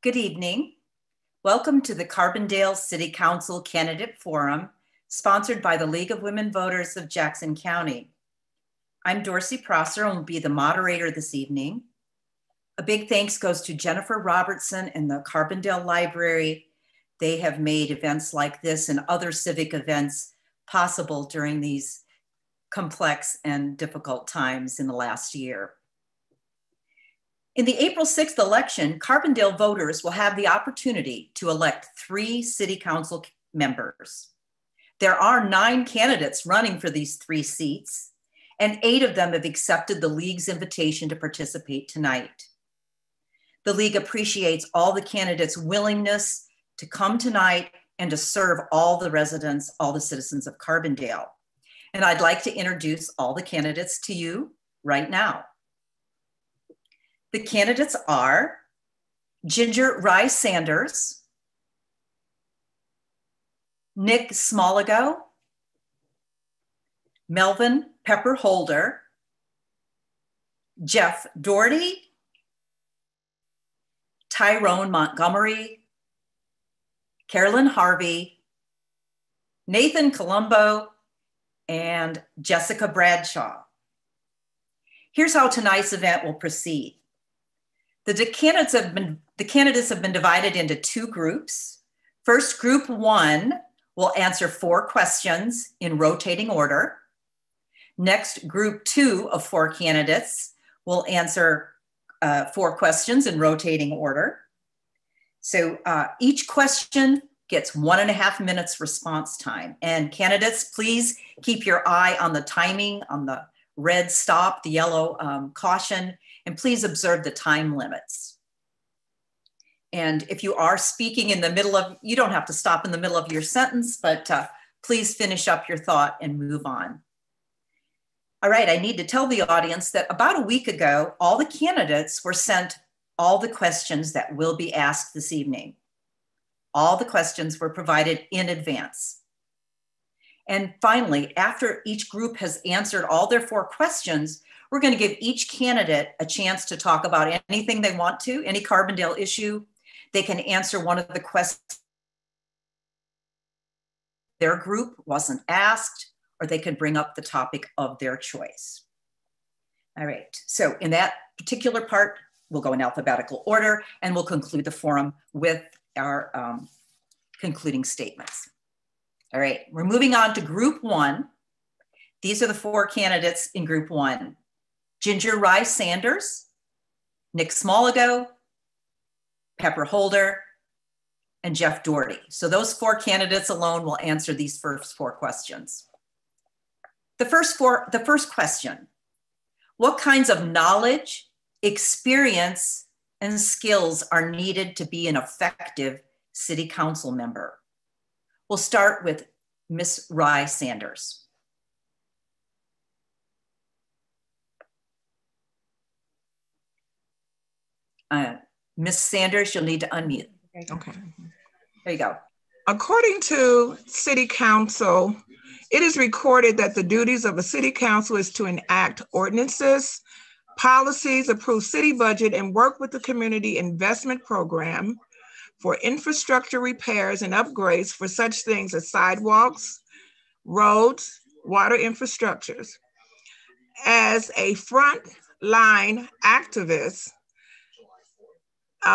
Good evening. Welcome to the Carbondale City Council Candidate Forum, sponsored by the League of Women Voters of Jackson County. I'm Dorsey Prosser and will be the moderator this evening. A big thanks goes to Jennifer Robertson and the Carbondale Library. They have made events like this and other civic events possible during these complex and difficult times in the last year. In the April 6th election, Carbondale voters will have the opportunity to elect 3 city council members. There are 9 candidates running for these 3 seats, and 8 of them have accepted the League's invitation to participate tonight. The League appreciates all the candidates' willingness to come tonight and to serve all the residents, all the citizens of Carbondale. And I'd like to introduce all the candidates to you right now. The candidates are Ginger Rice Sanders, Nick Smaligo, Melvin Pepper Holder, Jeff Doherty, Tyronne Montgomery, Carolin Harvey, Nathan Colombo, and Jessica Bradshaw. Here's how tonight's event will proceed. The candidates have been divided into 2 groups. First, group 1 will answer 4 questions in rotating order. Next, group 2 of 4 candidates will answer 4 questions in rotating order. So each question gets 1.5 minutes response time. And candidates, please keep your eye on the timing, on the red stop, the yellow caution, and please observe the time limits. And if you are speaking in the middle of, you don't have to stop in the middle of your sentence, but please finish up your thought and move on. All right, I need to tell the audience that about a week ago, all the candidates were sent all the questions that will be asked this evening. All the questions were provided in advance. And finally, after each group has answered all their 4 questions, we're going to give each candidate a chance to talk about anything they want to, any Carbondale issue. They can answer one of the questions their group wasn't asked, or they can bring up the topic of their choice. All right, so in that particular part, we'll go in alphabetical order and we'll conclude the forum with our concluding statements. All right, we're moving on to group 1. These are the 4 candidates in group 1. Ginger Rice Sanders, Nick Smaligo, Pepper Holder, and Jeff Doherty. So those 4 candidates alone will answer these first 4 questions. The first question, what kinds of knowledge, experience, and skills are needed to be an effective city council member? We'll start with Ms. Rice Sanders. Ms. Sanders, you'll need to unmute. Okay. There you go. According to City Council, it is recorded that the duties of a City Council is to enact ordinances, policies, approve city budget, and work with the community investment program for infrastructure repairs and upgrades for such things as sidewalks, roads, water infrastructures. As a frontline activist,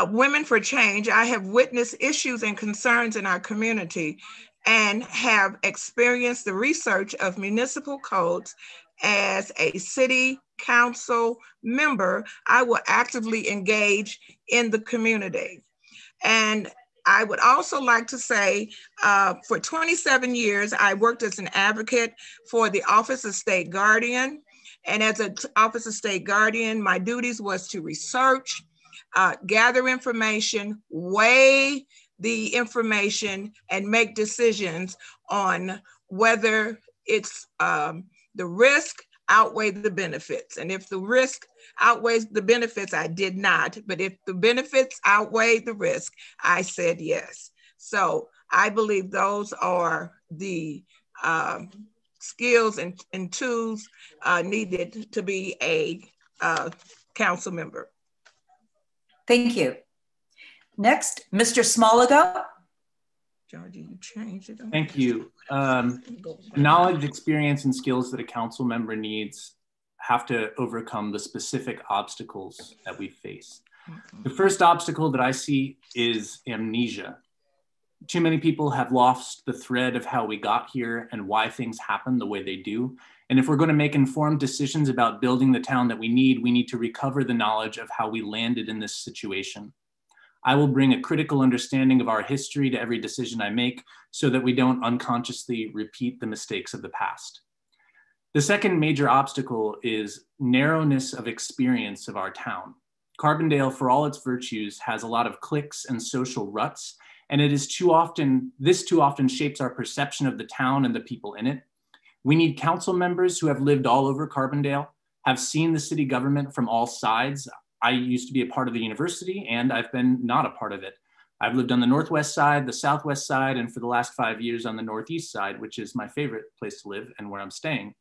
Women for Change, I have witnessed issues and concerns in our community and have experienced the research of municipal codes. As a city council member, I will actively engage in the community. And I would also like to say, for 27 years, I worked as an advocate for the Office of State Guardian. And as an Office of State Guardian, my duties was to research, gather information, weigh the information, and make decisions on whether it's the risk outweigh the benefits. And if the risk outweighs the benefits, I did not. But if the benefits outweigh the risk, I said yes. So I believe those are the skills and tools needed to be a council member. Thank you. Next, Mr. Smaligo. Georgie, you changed it. Thank you. Knowledge, experience, and skills that a council member needs have to overcome the specific obstacles that we face. The first obstacle that I see is amnesia. Too many people have lost the thread of how we got here and why things happen the way they do. And if we're going to make informed decisions about building the town that we need to recover the knowledge of how we landed in this situation. I will bring a critical understanding of our history to every decision I make so that we don't unconsciously repeat the mistakes of the past. The second major obstacle is narrowness of experience of our town. Carbondale, for all its virtues, has a lot of cliques and social ruts, and this too often shapes our perception of the town and the people in it. We need council members who have lived all over Carbondale, have seen the city government from all sides. I used to be a part of the university and I've been not a part of it. I've lived on the Northwest side, the Southwest side, and for the last 5 years on the Northeast side, which is my favorite place to live and where I'm staying.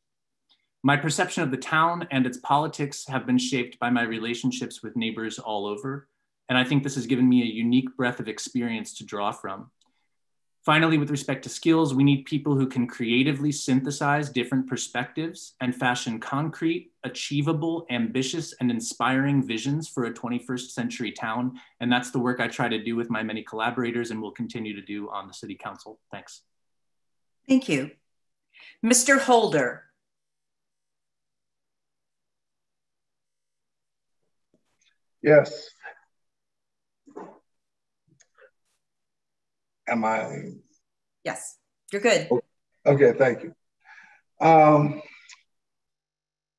My perception of the town and its politics have been shaped by my relationships with neighbors all over. And I think this has given me a unique breadth of experience to draw from. Finally, with respect to skills, we need people who can creatively synthesize different perspectives and fashion concrete, achievable, ambitious, and inspiring visions for a 21st century town. And that's the work I try to do with my many collaborators and will continue to do on the City Council. Thanks. Thank you. Mr. Holder. Yes. Am I? Yes, you're good. Okay, thank you.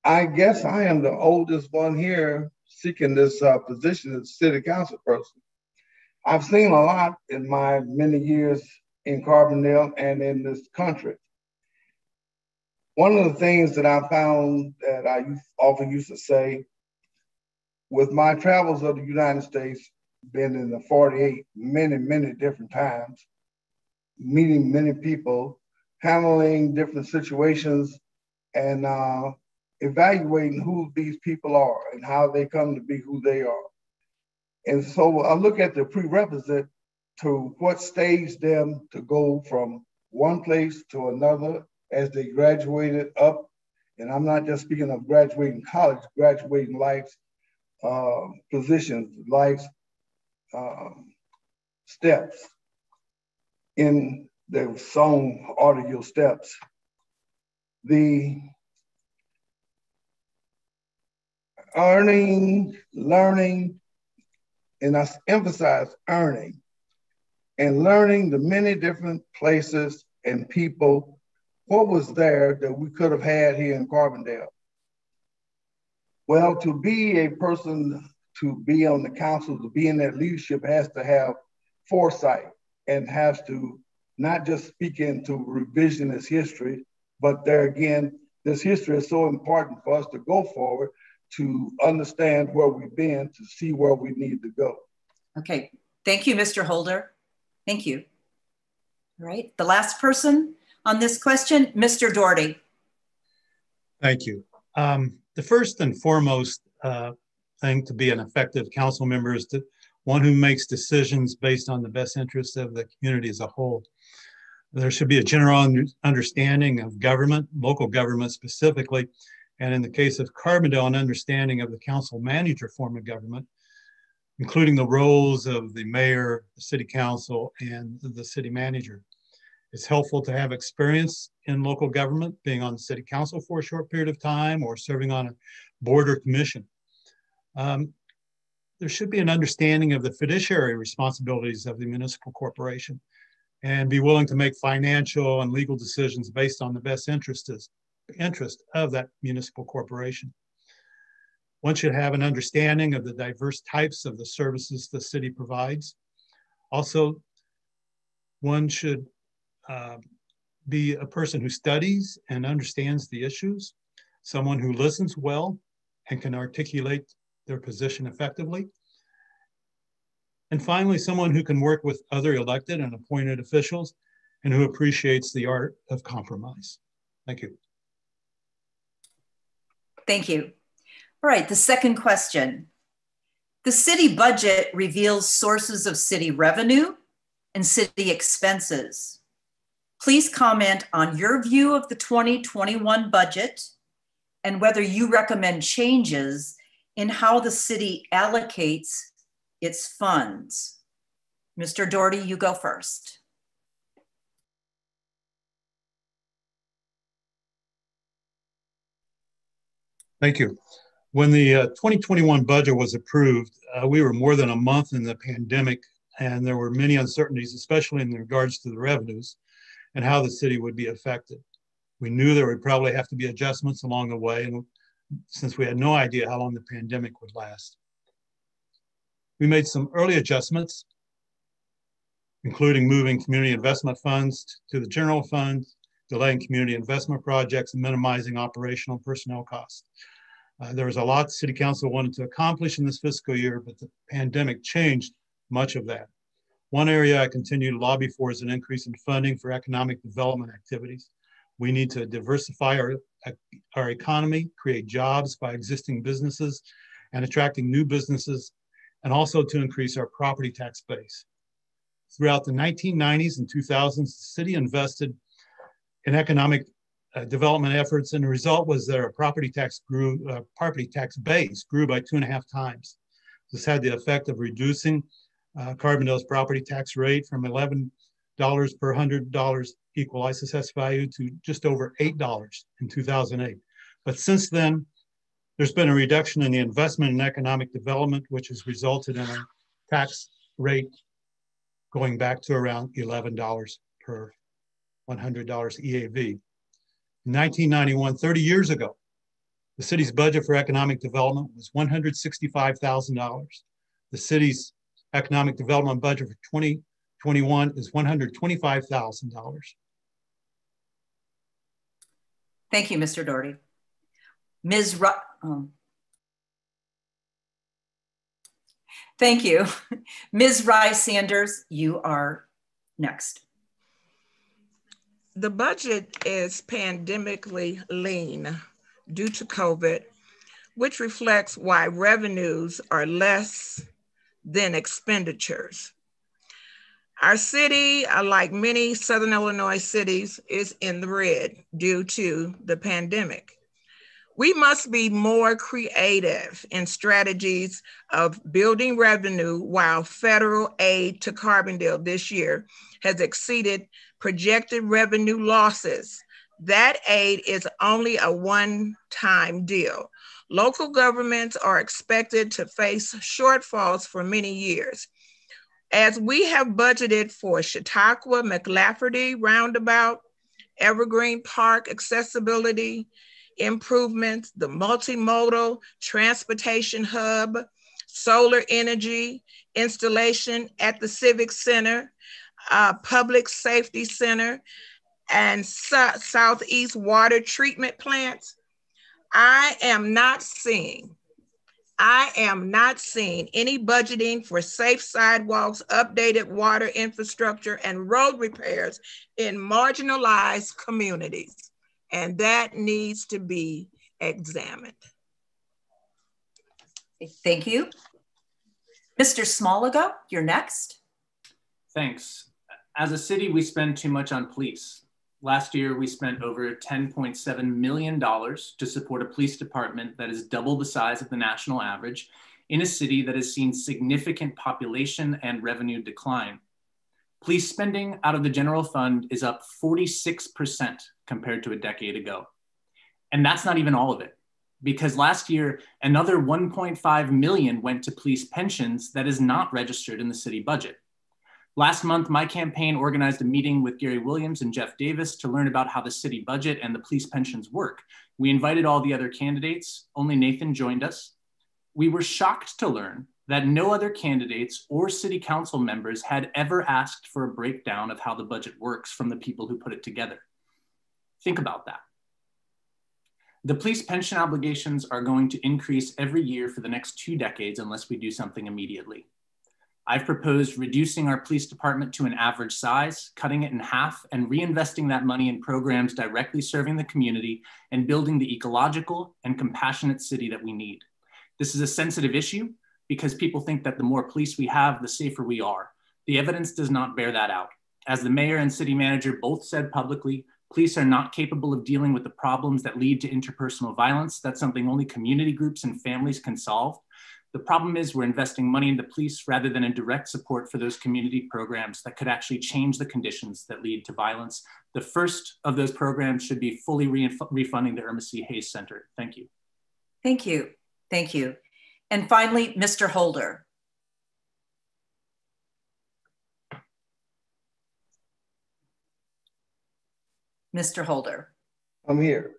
I guess I am the oldest one here seeking this position as city council person. I've seen a lot in my many years in Carbondale and in this country. One of the things that I found that I often used to say, with my travels of the United States, been in the 48 many different times, meeting many people, handling different situations, and evaluating who these people are and how they come to be who they are. And so I look at the prerequisite to what staged them to go from one place to another as they graduated up. And I'm not just speaking of graduating college, graduating life's positions, life's steps in the song audio steps. The earning, learning, and I emphasize earning and learning the many different places and people, what was there that we could have had here in Carbondale. Well, to be a person, to be on the council, to be in that leadership has to have foresight and has to not just speak into revisionist history, but there again, this history is so important for us to go forward, to understand where we've been, to see where we need to go. Okay, thank you, Mr. Holder. Thank you. All right, the last person on this question, Mr. Doherty. Thank you. The first and foremost thing to be an effective council member is one who makes decisions based on the best interests of the community as a whole. There should be a general understanding of government, local government specifically, and in the case of Carbondale, an understanding of the council manager form of government, including the roles of the mayor, the city council, and the city manager. It's helpful to have experience in local government, being on the city council for a short period of time or serving on a board or commission. There should be an understanding of the fiduciary responsibilities of the municipal corporation and be willing to make financial and legal decisions based on the best interest of that municipal corporation. One should have an understanding of the diverse types of the services the city provides. Also, one should be a person who studies and understands the issues, someone who listens well and can articulate their position effectively. And finally, someone who can work with other elected and appointed officials and who appreciates the art of compromise. Thank you. Thank you. All right, the second question. The city budget reveals sources of city revenue and city expenses. Please comment on your view of the 2021 budget and whether you recommend changes in how the city allocates its funds. Mr. Doherty, you go first. Thank you. When the 2021 budget was approved, we were more than a month in the pandemic, and there were many uncertainties, especially in regards to the revenues and how the city would be affected. We knew there would probably have to be adjustments along the way, and since we had no idea how long the pandemic would last. We made some early adjustments, including moving community investment funds to the general fund, delaying community investment projects, and minimizing operational personnel costs. There was a lot the City Council wanted to accomplish in this fiscal year, but the pandemic changed much of that. One area I continue to lobby for is an increase in funding for economic development activities. We need to diversify our economy, create jobs by existing businesses and attracting new businesses, and also to increase our property tax base. Throughout the 1990s and 2000s, the city invested in economic development efforts, and the result was that our property tax base grew by 2.5 times. This had the effect of reducing Carbondale's property tax rate from $11 per $100 equalized assessed value to just over $8 in 2008. But since then, there's been a reduction in the investment in economic development, which has resulted in a tax rate going back to around $11 per $100 EAV. In 1991, 30 years ago, the city's budget for economic development was $165,000. The city's economic development budget for 2021 is $125,000. Thank you, Mr. Doherty. Thank you. Ms. Rice-Sanders, you are next. The budget is pandemically lean due to COVID, which reflects why revenues are less than expenditures. Our city, like many Southern Illinois cities, is in the red due to the pandemic. We must be more creative in strategies of building revenue while federal aid to Carbondale this year has exceeded projected revenue losses. That aid is only a one-time deal. Local governments are expected to face shortfalls for many years. As we have budgeted for Chautauqua McLafferty Roundabout, Evergreen Park accessibility improvements, the multimodal transportation hub, solar energy installation at the Civic Center, Public Safety Center, and Southeast water treatment plants. I am not seeing any budgeting for safe sidewalks, updated water infrastructure, and road repairs in marginalized communities. And that needs to be examined. Thank you. Mr. Smaligo, you're next. Thanks. As a city, we spend too much on police. Last year, we spent over $10.7 million to support a police department that is double the size of the national average in a city that has seen significant population and revenue decline. Police spending out of the general fund is up 46% compared to a decade ago. And that's not even all of it, because last year, another 1.5 million went to police pensions that is not registered in the city budget. Last month, my campaign organized a meeting with Gary Williams and Jeff Davis to learn about how the city budget and the police pensions work. We invited all the other candidates, only Nathan joined us. We were shocked to learn that no other candidates or city council members had ever asked for a breakdown of how the budget works from the people who put it together. Think about that. The police pension obligations are going to increase every year for the next 2 decades unless we do something immediately. I've proposed reducing our police department to an average size, cutting it in half, and reinvesting that money in programs directly serving the community and building the ecological and compassionate city that we need. This is a sensitive issue, because people think that the more police we have, the safer we are. The evidence does not bear that out. As the mayor and city manager both said publicly, police are not capable of dealing with the problems that lead to interpersonal violence. That's something only community groups and families can solve. The problem is we're investing money in the police rather than in direct support for those community programs that could actually change the conditions that lead to violence. The first of those programs should be fully refunding the Irma C. Hayes Center. Thank you. Thank you. Thank you. And finally, Mr. Holder. Mr. Holder. I'm here.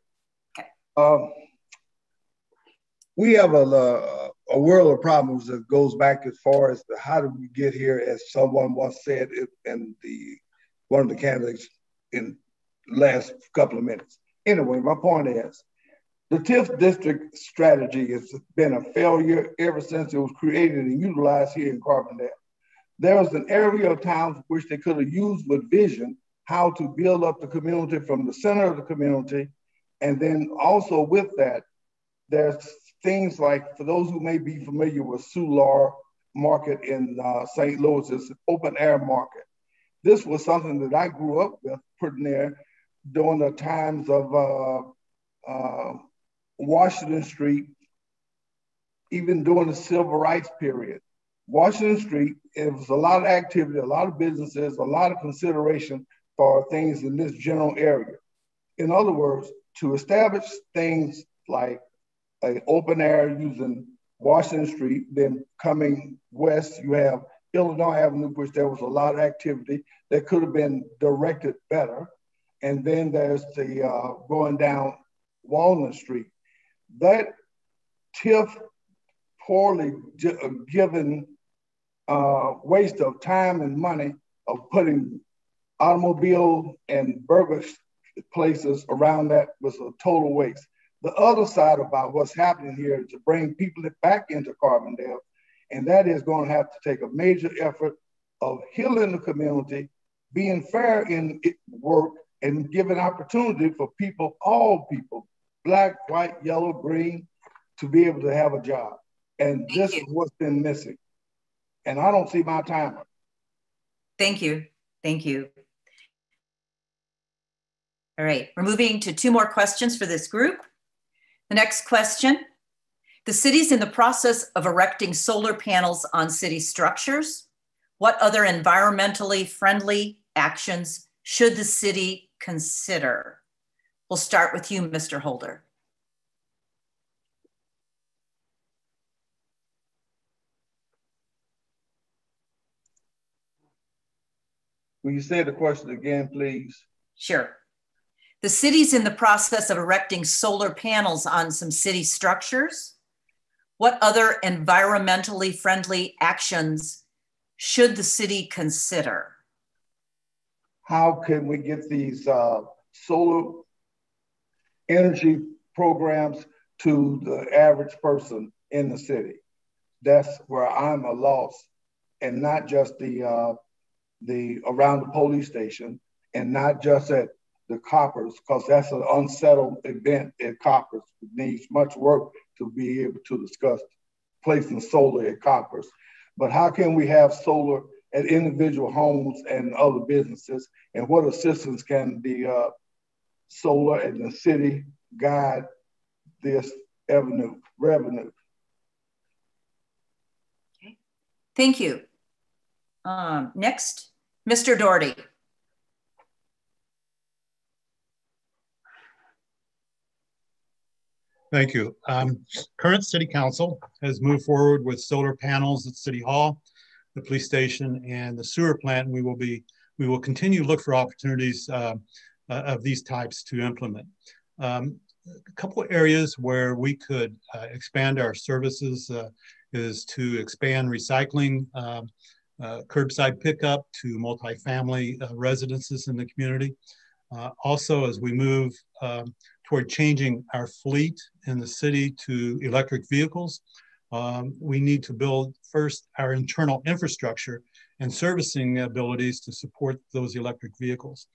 Okay. We have a world of problems that goes back as far as how did we get here, as someone once said in one of the candidates in the last couple of minutes. Anyway, my point is, the 10th district strategy has been a failure ever since it was created and utilized here in Carbondale. There was an area of towns which they could have used with vision how to build up the community from the center of the community. And then also with that, there's things like, for those who may be familiar with Solar Market in St. Louis, it's an open air market. This was something that I grew up with, putting there during the times of Washington Street, even during the civil rights period. Washington Street, it was a lot of activity, a lot of businesses, a lot of consideration for things in this general area. In other words, to establish things like an open air using Washington Street, then coming west, you have Illinois Avenue, which there was a lot of activity that could have been directed better. And then there's the going down Walnut Street. That TIF poorly given waste of time and money of putting automobile and burger places around that was a total waste. The other side about what's happening here is to bring people back into Carbondale, and that is going to have to take a major effort of healing the community, being fair in work, and giving opportunity for people, all people, black, white, yellow, green, to be able to have a job. And this is what's been missing. And I don't see my timer. Thank you. Thank you. All right, we're moving to 2 more questions for this group. The next question: the city's in the process of erecting solar panels on city structures. What other environmentally friendly actions should the city consider? We'll start with you, Mr. Holder. Will you say the question again, please? Sure. The city's in the process of erecting solar panels on some city structures. What other environmentally friendly actions should the city consider? How can we get these solar energy programs to the average person in the city? That's where I'm a loss, and not just the around the police station, and not just at the coppers, because that's an unsettled event at coppers. It needs much work to be able to discuss placing solar at coppers. But how can we have solar at individual homes and other businesses? And what assistance can the solar and the city guide this revenue? Okay. Thank you. Next, Mr. Doherty. Thank you. Current City Council has moved forward with solar panels at City Hall, the police station, and the sewer plant. We will continue to look for opportunities of these types to implement. A couple of areas where we could expand our services is to expand recycling, curbside pickup to multifamily residences in the community. Also, as we move toward changing our fleet in the city to electric vehicles, we need to build first our internal infrastructure and servicing abilities to support those electric vehicles.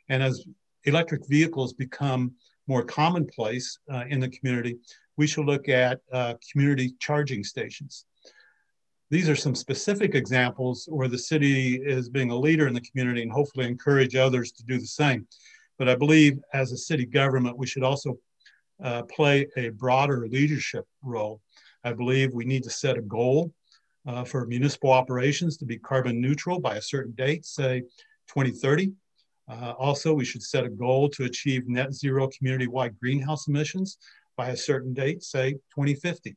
And as electric vehicles become more commonplace in the community, we should look at community charging stations. These are some specific examples where the city is being a leader in the community and hopefully encourage others to do the same. But I believe as a city government, we should also play a broader leadership role. I believe we need to set a goal for municipal operations to be carbon neutral by a certain date, say 2030. Also, we should set a goal to achieve net zero community-wide greenhouse emissions by a certain date, say 2050.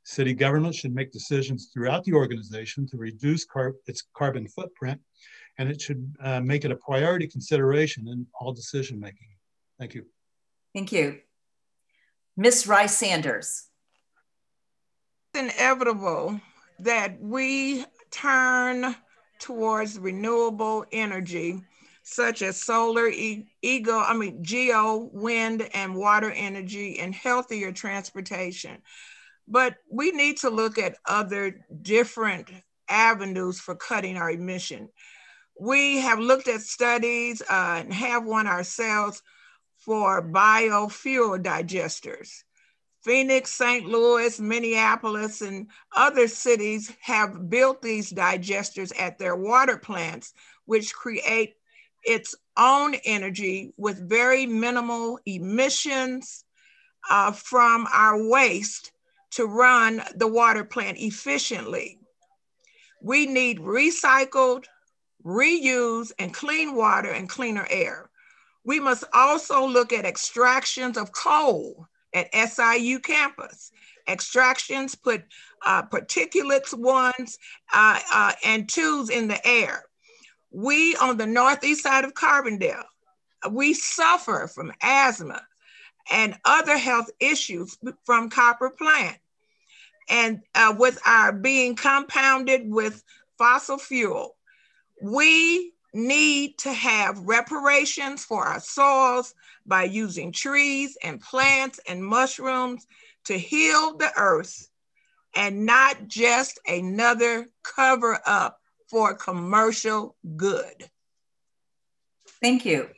City government should make decisions throughout the organization to reduce its carbon footprint, and it should make it a priority consideration in all decision making. Thank you. Thank you. Ms. Rice-Sanders. It's inevitable that we turn towards renewable energy, such as solar, geo, wind, and water energy, and healthier transportation. But we need to look at other different avenues for cutting our emission. We have looked at studies and have one ourselves for biofuel digesters. Phoenix, St. Louis, Minneapolis, and other cities have built these digesters at their water plants, which create its own energy with very minimal emissions from our waste to run the water plant efficiently. We need recycled, reused, and clean water and cleaner air. We must also look at extractions of coal at SIU campus. Extractions put particulates 1s and 2s in the air. We on the northeast side of Carbondale, we suffer from asthma and other health issues from copper plant. And with our being compounded with fossil fuel, we need to have reparations for our soils by using trees and plants and mushrooms to heal the earth, and not just another cover up for commercial good. Thank you.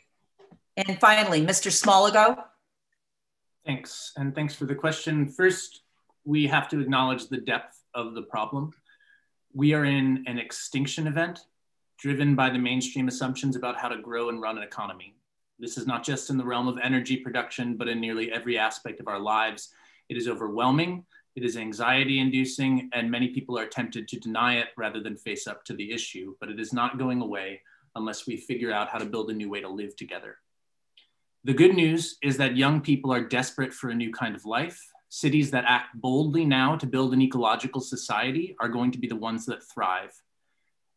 And finally, Mr. Smaligo. Thanks, and thanks for the question. First, we have to acknowledge the depth of the problem. We are in an extinction event driven by the mainstream assumptions about how to grow and run an economy. This is not just in the realm of energy production, but in nearly every aspect of our lives. It is overwhelming, it is anxiety-inducing, and many people are tempted to deny it rather than face up to the issue, but it is not going away unless we figure out how to build a new way to live together. The good news is that young people are desperate for a new kind of life. Cities that act boldly now to build an ecological society are going to be the ones that thrive.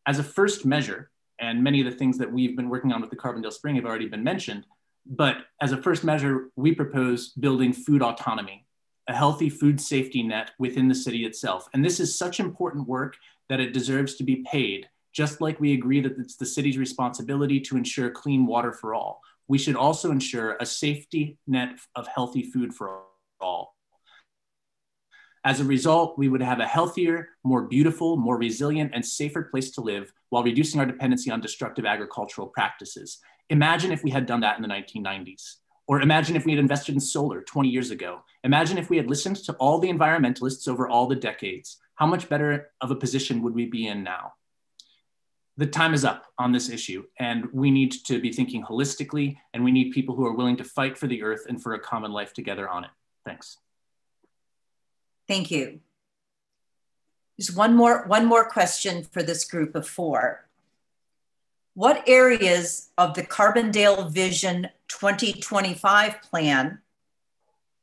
As a first measure, and many of the things that we've been working on with the Carbondale Spring have already been mentioned, but as a first measure, we propose building food autonomy, a healthy food safety net within the city itself. And this is such important work that it deserves to be paid, just like we agree that it's the city's responsibility to ensure clean water for all. We should also ensure a safety net of healthy food for all. As a result, we would have a healthier, more beautiful, more resilient, and safer place to live while reducing our dependency on destructive agricultural practices. Imagine if we had done that in the 1990s. Or imagine if we had invested in solar 20 years ago. Imagine if we had listened to all the environmentalists over all the decades. How much better of a position would we be in now? The time is up on this issue, and we need to be thinking holistically, and we need people who are willing to fight for the earth and for a common life together on it. Thanks. Thank you. There's one more question for this group of 4. What areas of the Carbondale Vision 2025 plan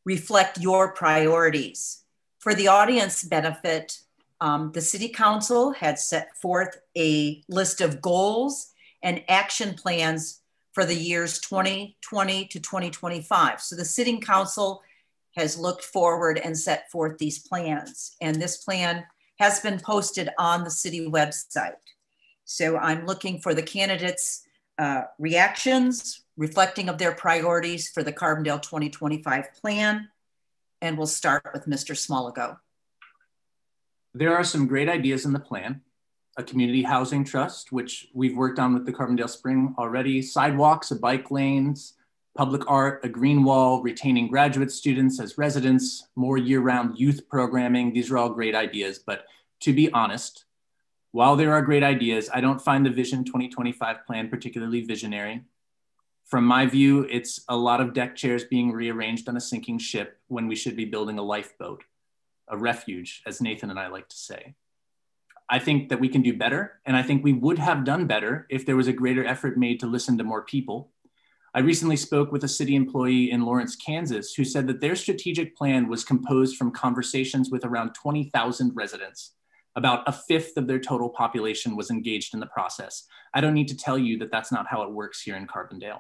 reflect your priorities? For the audience benefit, the City Council had set forth a list of goals and action plans for the years 2020 to 2025. So the City Council has looked forward and set forth these plans. And this plan has been posted on the city website. So I'm looking for the candidates' reactions, reflecting of their priorities for the Carbondale 2025 plan. And we'll start with Mr. Smaligo. There are some great ideas in the plan. A community housing trust, which we've worked on with the Carbondale Spring already, sidewalks, bike lanes, public art, a green wall, retaining graduate students as residents, more year-round youth programming. These are all great ideas, but to be honest, while there are great ideas, I don't find the Vision 2025 plan particularly visionary. From my view, it's a lot of deck chairs being rearranged on a sinking ship when we should be building a lifeboat, a refuge, as Nathan and I like to say. I think that we can do better, and I think we would have done better if there was a greater effort made to listen to more people. I recently spoke with a city employee in Lawrence, Kansas, who said that their strategic plan was composed from conversations with around 20,000 residents. About a fifth of their total population was engaged in the process. I don't need to tell you that that's not how it works here in Carbondale.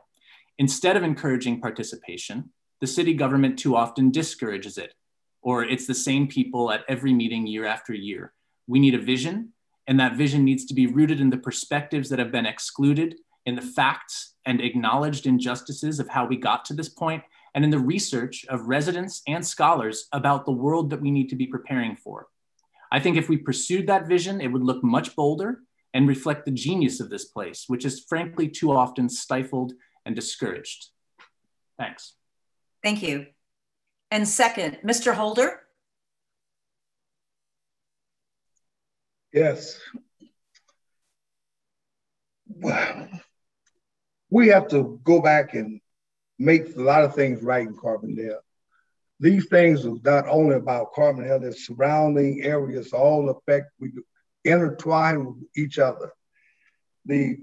Instead of encouraging participation, the city government too often discourages it, or it's the same people at every meeting year after year. We need a vision, and that vision needs to be rooted in the perspectives that have been excluded, in the facts and acknowledged injustices of how we got to this point, and in the research of residents and scholars about the world that we need to be preparing for. I think if we pursued that vision, it would look much bolder and reflect the genius of this place, which is frankly too often stifled and discouraged. Thanks. Thank you. And second, Mr. Holder. Yes. Well, we have to go back and make a lot of things right in Carbondale. These things are not only about Carbondale, the surrounding areas all affect, we intertwine with each other. The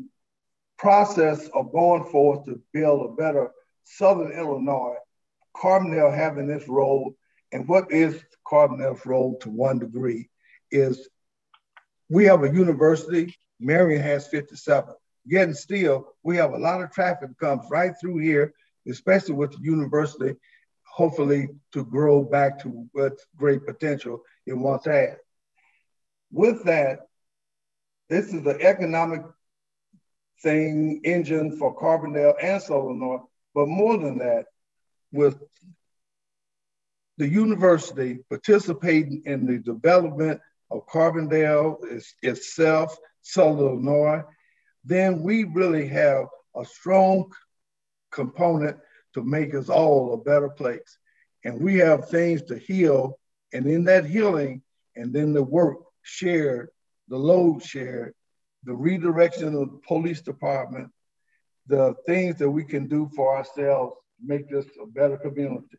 process of going forth to build a better Southern Illinois, Carbondale having this role, and what is Carbondale's role to one degree is we have a university, Marion has 57. Yet and still, we have a lot of traffic that comes right through here, especially with the university, hopefully to grow back to what great potential it once had. With that, this is the economic thing, engine for Carbondale and Southern Illinois, but more than that, with the university participating in the development of Carbondale itself, Southern Illinois, then we really have a strong component to make us all a better place. And we have things to heal, and in that healing, and then the work shared, the load shared, the redirection of the police department, the things that we can do for ourselves, make this a better community.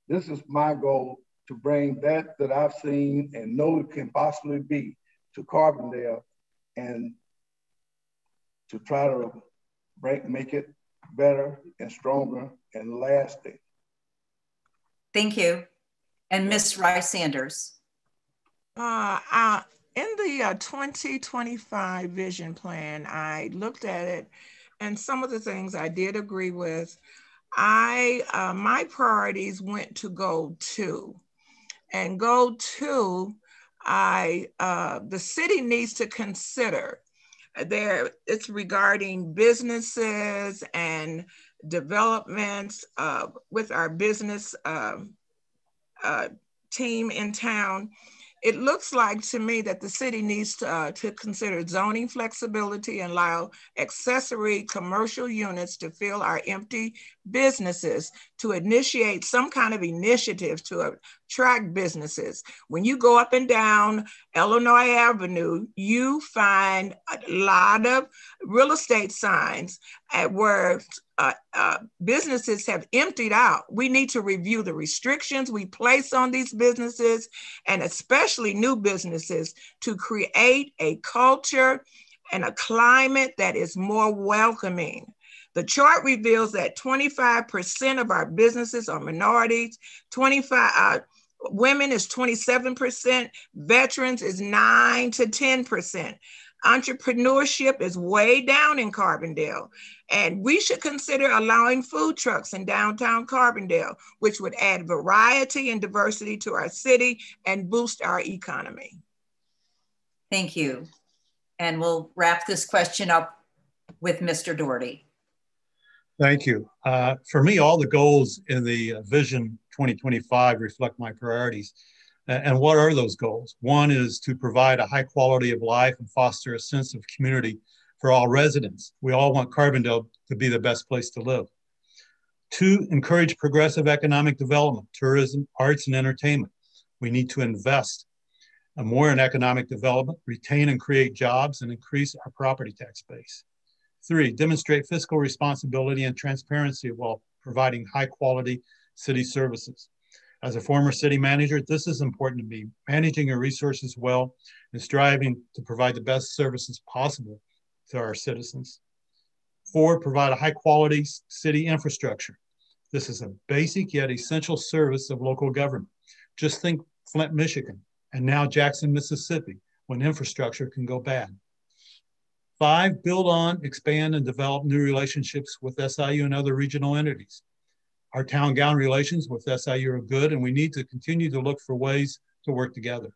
This is my goal, to bring that I've seen and know it can possibly be to Carbondale, and to try to make it better and stronger and lasting. Thank you. And Ms. Rice-Sanders. In the 2025 vision plan, I looked at it, and some of the things I did agree with. My priorities went to goal 2. And goal 2, the city needs to consider it's regarding businesses and developments with our business team in town. It looks like to me that the city needs to consider zoning flexibility and allow accessory commercial units to fill our empty businesses, to initiate some kind of initiative to attract businesses. When you go up and down Illinois Avenue, you find a lot of real estate signs where businesses have emptied out. We need to review the restrictions we place on these businesses, and especially new businesses, to create a culture and a climate that is more welcoming. The chart reveals that 25% of our businesses are minorities, women is 27%, veterans is 9 to 10%. Entrepreneurship is way down in Carbondale, and we should consider allowing food trucks in downtown Carbondale, which would add variety and diversity to our city and boost our economy. Thank you. And we'll wrap this question up with Mr. Doherty. Thank you. For me, all the goals in the Vision 2025 reflect my priorities. And what are those goals? One is to provide a high quality of life and foster a sense of community for all residents. We all want Carbondale to be the best place to live. 2, encourage progressive economic development, tourism, arts, and entertainment. We need to invest more in economic development, retain and create jobs, and increase our property tax base. 3, demonstrate fiscal responsibility and transparency while providing high quality city services. As a former city manager, this is important to me, managing your resources well and striving to provide the best services possible to our citizens. 4, provide a high quality city infrastructure. This is a basic yet essential service of local government. Just think Flint, Michigan, and now Jackson, Mississippi, when infrastructure can go bad. 5, build on, expand, and develop new relationships with SIU and other regional entities. Our town-gown relations with SIU are good, and we need to continue to look for ways to work together.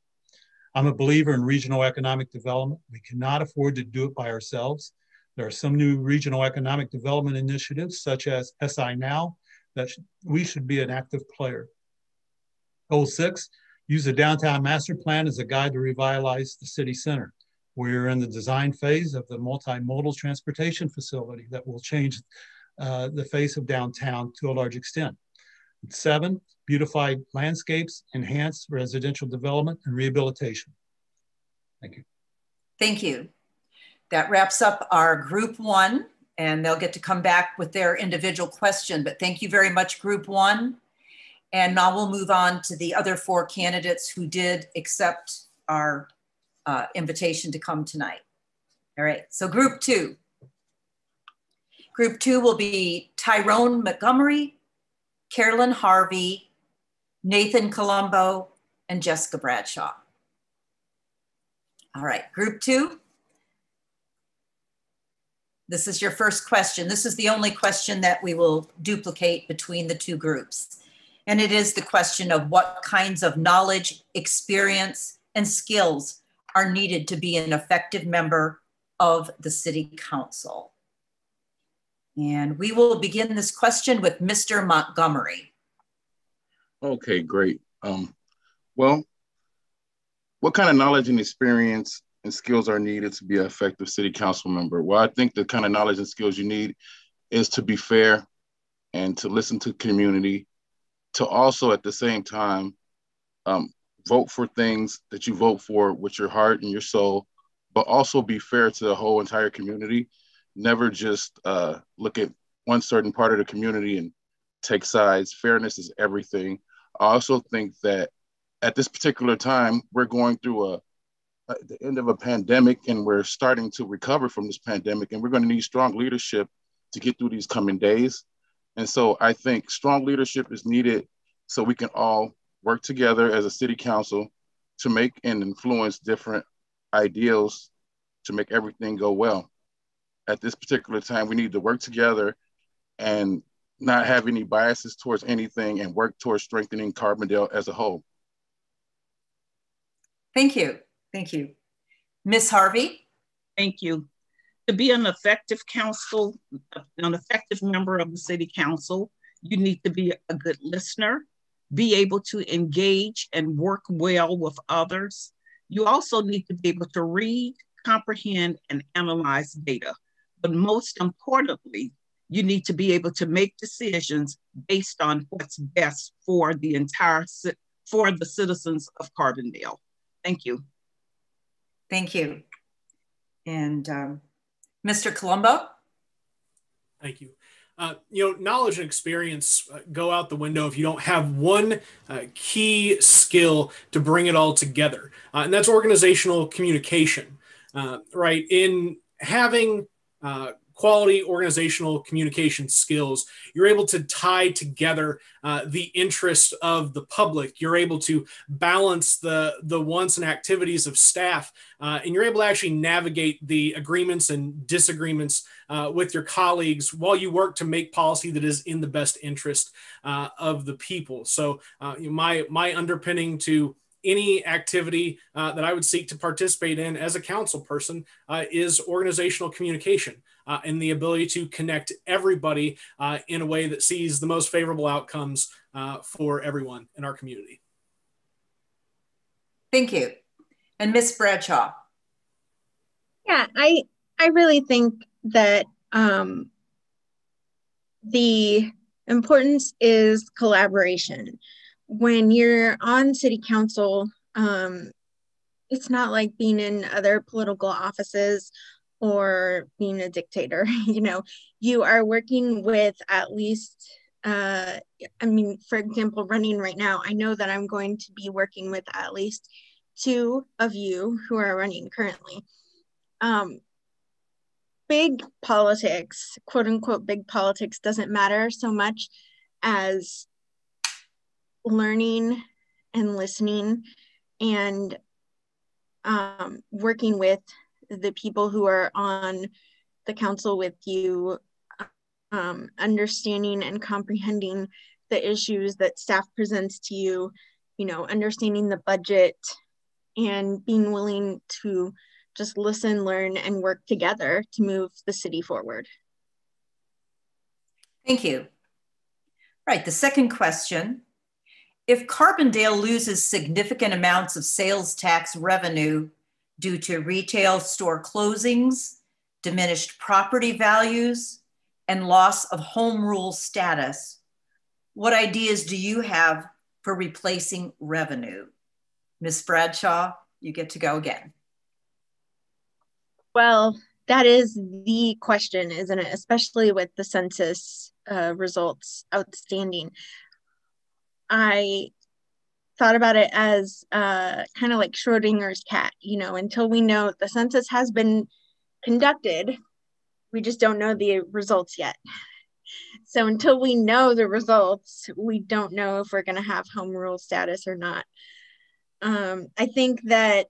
I'm a believer in regional economic development. We cannot afford to do it by ourselves. There are some new regional economic development initiatives, such as SI Now, that we should be an active player. Goal 6, use the downtown master plan as a guide to revitalize the city center. We're in the design phase of the multimodal transportation facility that will change the face of downtown to a large extent. 7, beautify landscapes, enhance residential development and rehabilitation. Thank you. Thank you. That wraps up our group 1, and they'll get to come back with their individual question, but thank you very much, group 1. And now we'll move on to the other 4 candidates who did accept our invitation to come tonight. All right, so group 2. Group 2 will be Tyronne Montgomery, Carolin Harvey, Nathan Colombo, and Jessica Bradshaw. All right, group 2. This is your first question. This is the only question that we will duplicate between the 2 groups. And it is the question of what kinds of knowledge, experience, and skills are needed to be an effective member of the City Council. And we will begin this question with Mr. Montgomery. Okay, great. Well, what kind of knowledge and experience and skills are needed to be an effective city council member? Well, I think the kind of knowledge and skills you need is to be fair and to listen to community, to also at the same time vote for things that you vote for with your heart and your soul, but also be fair to the whole entire community. Never just look at one certain part of the community and take sides. Fairness is everything. I also think that at this particular time, we're going through the end of a pandemic, and we're starting to recover from this pandemic, and we're going to need strong leadership to get through these coming days. And so I think strong leadership is needed so we can all work together as a city council to make and influence different ideals to make everything go well. At this particular time, we need to work together and not have any biases towards anything and work towards strengthening Carbondale as a whole. Thank you. Thank you. Ms. Harvey? Thank you. To be an effective member of the City Council, you need to be a good listener, be able to engage and work well with others. You also need to be able to read, comprehend, and analyze data. But most importantly, you need to be able to make decisions based on what's best for the citizens of Carbondale. Thank you. Thank you. And Mr. Colombo? Thank you. Knowledge and experience go out the window if you don't have one key skill to bring it all together. And that's organizational communication, right? In having quality organizational communication skills, you're able to tie together the interest of the public. You're able to balance the wants and activities of staff, and you're able to actually navigate the agreements and disagreements with your colleagues while you work to make policy that is in the best interest of the people. So my underpinning to any activity that I would seek to participate in as a council person is organizational communication and the ability to connect everybody in a way that sees the most favorable outcomes for everyone in our community. Thank you. And Ms. Bradshaw? Yeah, I really think that the importance is collaboration. When you're on city council, it's not like being in other political offices or being a dictator. You know, you are working with at least, I mean, for example, running right now, I know that I'm going to be working with at least 2 of you who are running currently. Big politics, quote unquote, big politics doesn't matter so much as learning and listening and working with the people who are on the council with you, understanding and comprehending the issues that staff presents to you, you know, understanding the budget and being willing to just listen, learn, and work together to move the city forward. Thank you. Right, the second question. If Carbondale loses significant amounts of sales tax revenue due to retail store closings, diminished property values, and loss of home rule status, what ideas do you have for replacing revenue? Ms. Bradshaw, you get to go again. Well, that is the question, isn't it? Especially with the census results outstanding. I thought about it as kind of like Schrodinger's cat, you know, until we know the census has been conducted, we just don't know the results yet. So until we know the results, we don't know if we're going to have home rule status or not. I think that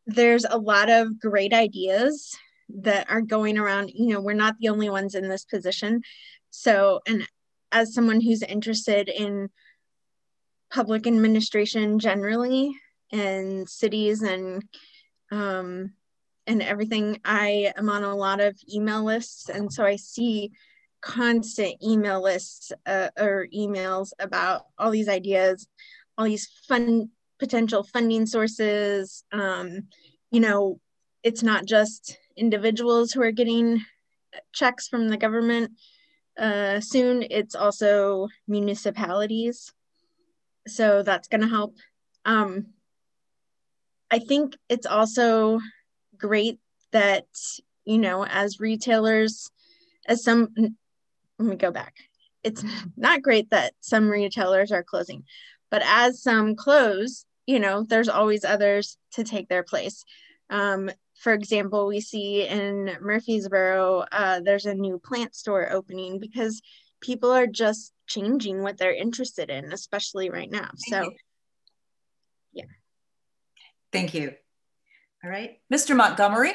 there's a lot of great ideas that are going around. You know, we're not the only ones in this position. So, and as someone who's interested in public administration generally and cities and everything, I am on a lot of email lists. And so I see constant email lists or emails about all these ideas, all these potential funding sources. You know, it's not just individuals who are getting checks from the government soon, it's also municipalities. So that's going to help. I think it's also great that, you know, as retailers, let me go back. It's not great that some retailers are closing, but as some close, you know, there's always others to take their place. For example, we see in Murfreesboro, there's a new plant store opening because people are just changing what they're interested in, especially right now. So, yeah. Thank you. All right, Mr. Montgomery.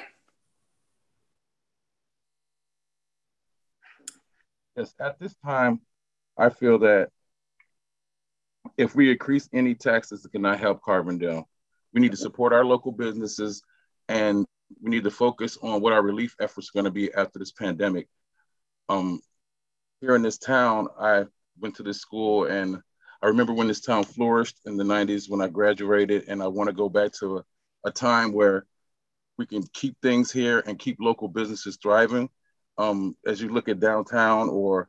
Yes, at this time, I feel that if we increase any taxes that cannot help Carbondale, we need to support our local businesses, and we need to focus on what our relief efforts are going to be after this pandemic. Here in this town, I went to this school, and I remember when this town flourished in the 90s when I graduated, and I want to go back to a time where we can keep things here and keep local businesses thriving. As you look at downtown or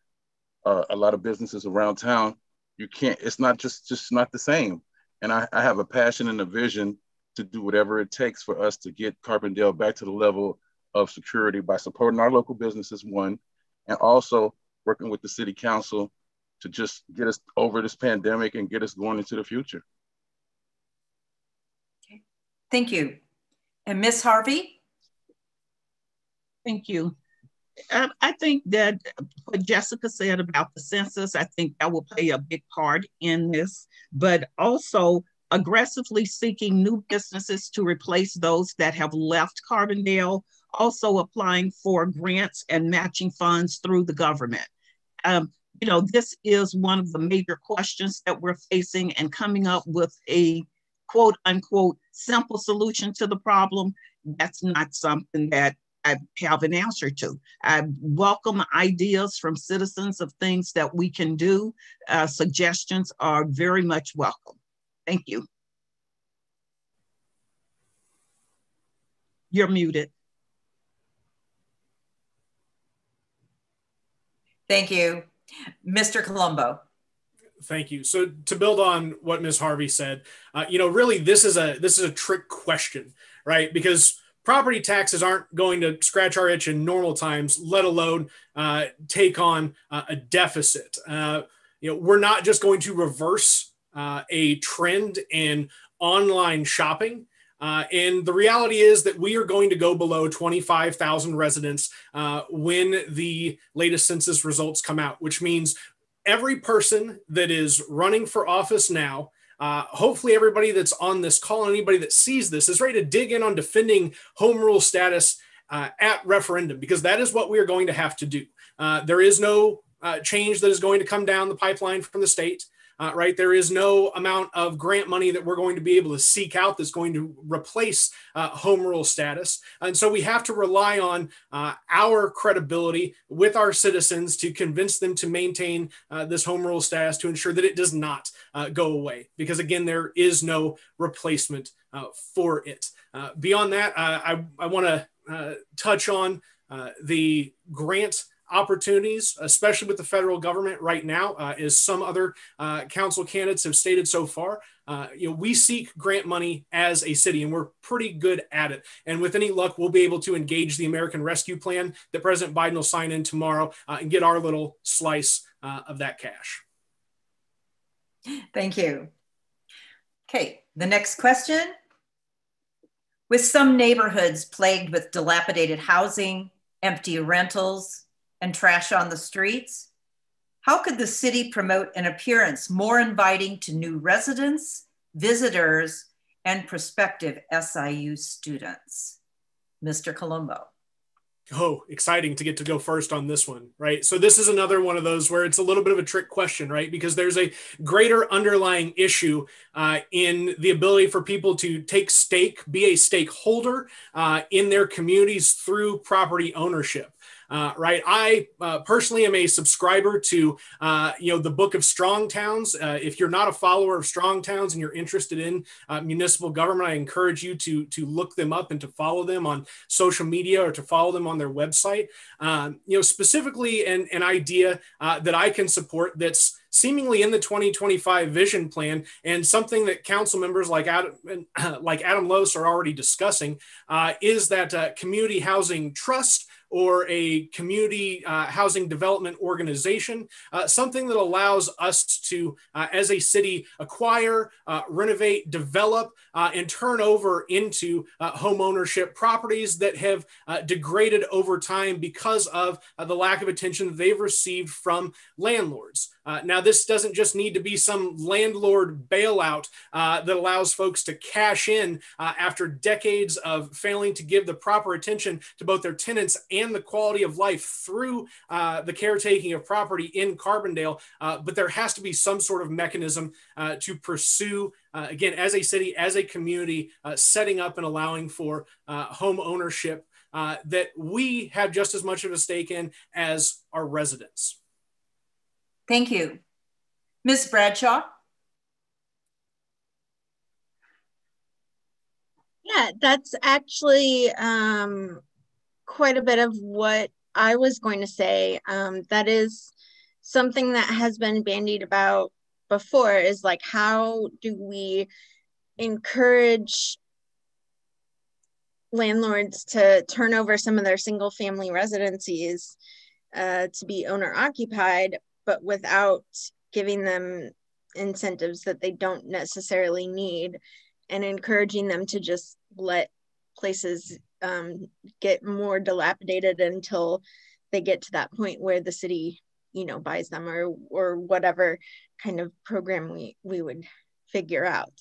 a lot of businesses around town, you can't, it's not just not the same. And I have a passion and a vision to do whatever it takes for us to get Carbondale back to the level of security by supporting our local businesses, one, and also working with the city council to just get us over this pandemic and get us going into the future. Okay. Thank you. And Ms. Harvey? Thank you. I think that what Jessica said about the census, I think that will play a big part in this, but also aggressively seeking new businesses to replace those that have left Carbondale, also applying for grants and matching funds through the government. You know, this is one of the major questions that we're facing, and coming up with a quote unquote simple solution to the problem, that's not something that I have an answer to. I welcome ideas from citizens of things that we can do. Suggestions are very much welcome. Thank you. You're muted. Thank you. Mr. Colombo. Thank you. So to build on what Ms. Harvey said, really this is a trick question, right? Because property taxes aren't going to scratch our itch in normal times, let alone take on a deficit. We're not just going to reverse a trend in online shopping. And the reality is that we are going to go below 25,000 residents when the latest census results come out, which means every person that is running for office now, hopefully everybody that's on this call and anybody that sees this is ready to dig in on defending home rule status at referendum, because that is what we are going to have to do. There is no change that is going to come down the pipeline from the state. Right? There is no amount of grant money that we're going to be able to seek out that's going to replace home rule status. And so we have to rely on our credibility with our citizens to convince them to maintain this home rule status, to ensure that it does not go away. Because again, there is no replacement for it. Beyond that, I want to touch on the grant opportunities, especially with the federal government right now, as some other council candidates have stated so far. We seek grant money as a city, and we're pretty good at it. And with any luck, we'll be able to engage the American Rescue Plan that President Biden will sign in tomorrow and get our little slice of that cash. Thank you. Okay, the next question. With some neighborhoods plagued with dilapidated housing, empty rentals, and trash on the streets, how could the city promote an appearance more inviting to new residents, visitors, and prospective SIU students? Mr. Colombo. Oh, exciting to get to go first on this one, right? So this is another one of those where it's a little bit of a trick question, right? Because there's a greater underlying issue in the ability for people to take stake, be a stakeholder in their communities through property ownership. Right. I personally am a subscriber to, the book of Strong Towns. If you're not a follower of Strong Towns and you're interested in municipal government, I encourage you to look them up and to follow them on social media or to follow them on their website. Specifically an idea that I can support that's seemingly in the 2025 vision plan, and something that council members like Adam Lose are already discussing, is that community housing trust, or a community housing development organization, something that allows us to, as a city, acquire, renovate, develop, and turn over into home ownership properties that have degraded over time because of the lack of attention that they've received from landlords. Now, this doesn't just need to be some landlord bailout that allows folks to cash in after decades of failing to give the proper attention to both their tenants and the quality of life through the caretaking of property in Carbondale. But there has to be some sort of mechanism to pursue, again, as a city, as a community, setting up and allowing for home ownership that we have just as much of a stake in as our residents. Thank you. Ms. Bradshaw? Yeah, that's actually quite a bit of what I was going to say. That is something that has been bandied about before, is like, how do we encourage landlords to turn over some of their single family residencies to be owner occupied, but without giving them incentives that they don't necessarily need, and encouraging them to just let places get more dilapidated until they get to that point where the city, buys them, or whatever kind of program we would figure out.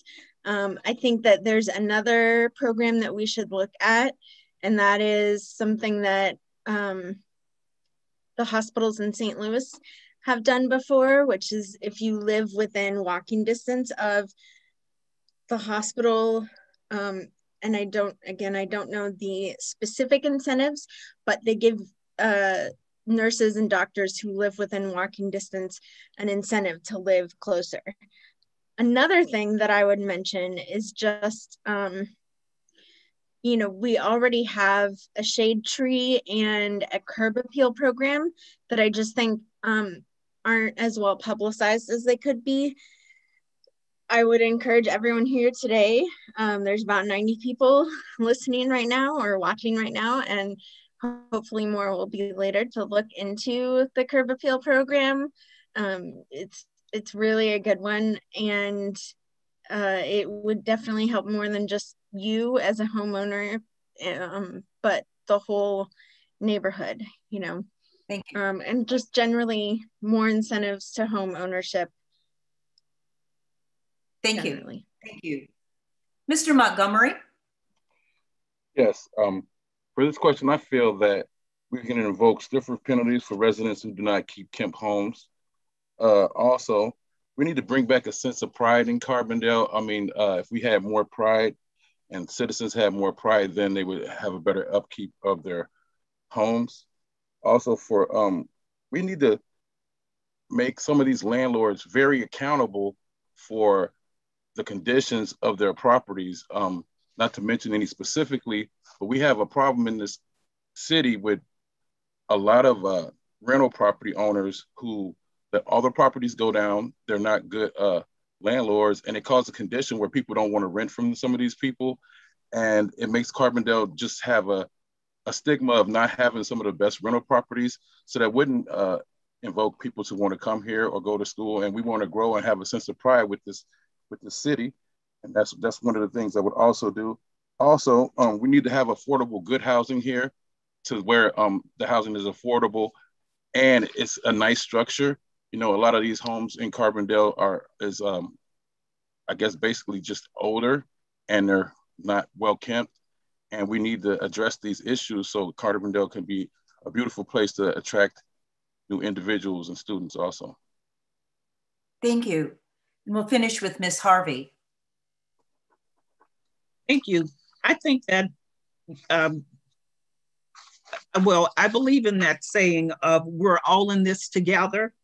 I think that there's another program that we should look at, and that is something that the hospitals in St. Louis have done before, which is if you live within walking distance of the hospital, and I don't know the specific incentives, but they give nurses and doctors who live within walking distance an incentive to live closer. Another thing that I would mention is just, we already have a shade tree and a curb appeal program that I just think aren't as well publicized as they could be. I would encourage everyone here today, there's about 90 people listening right now or watching right now, and hopefully more will be later, to look into the curb appeal program. It's really a good one, and it would definitely help more than just you as a homeowner, but the whole neighborhood, you know. Thank you. And just generally more incentives to home ownership. Thank generally. you. Thank you. Mr. Montgomery? Yes. For this question, I feel that we can invoke stiffer penalties for residents who do not keep Kemp homes. Also, we need to bring back a sense of pride in Carbondale. I mean, if we had more pride and citizens had more pride, then they would have a better upkeep of their homes. Also, we need to make some of these landlords very accountable for the conditions of their properties, not to mention any specifically, but we have a problem in this city with a lot of rental property owners who let all their properties go down. They're not good landlords, and it causes a condition where people don't want to rent from some of these people. And it makes Carbondale just have a stigma of not having some of the best rental properties. So that wouldn't invoke people to want to come here or go to school. And we want to grow and have a sense of pride with the city. And that's one of the things I would also do. Also, we need to have affordable, good housing here, to where the housing is affordable and it's a nice structure. You know, a lot of these homes in Carbondale is I guess basically just older, and they're not well kept. And we need to address these issues so Carbondale can be a beautiful place to attract new individuals and students also. Thank you. And we'll finish with Ms. Harvey. Thank you. I think that, well, I believe in that saying of we're all in this together.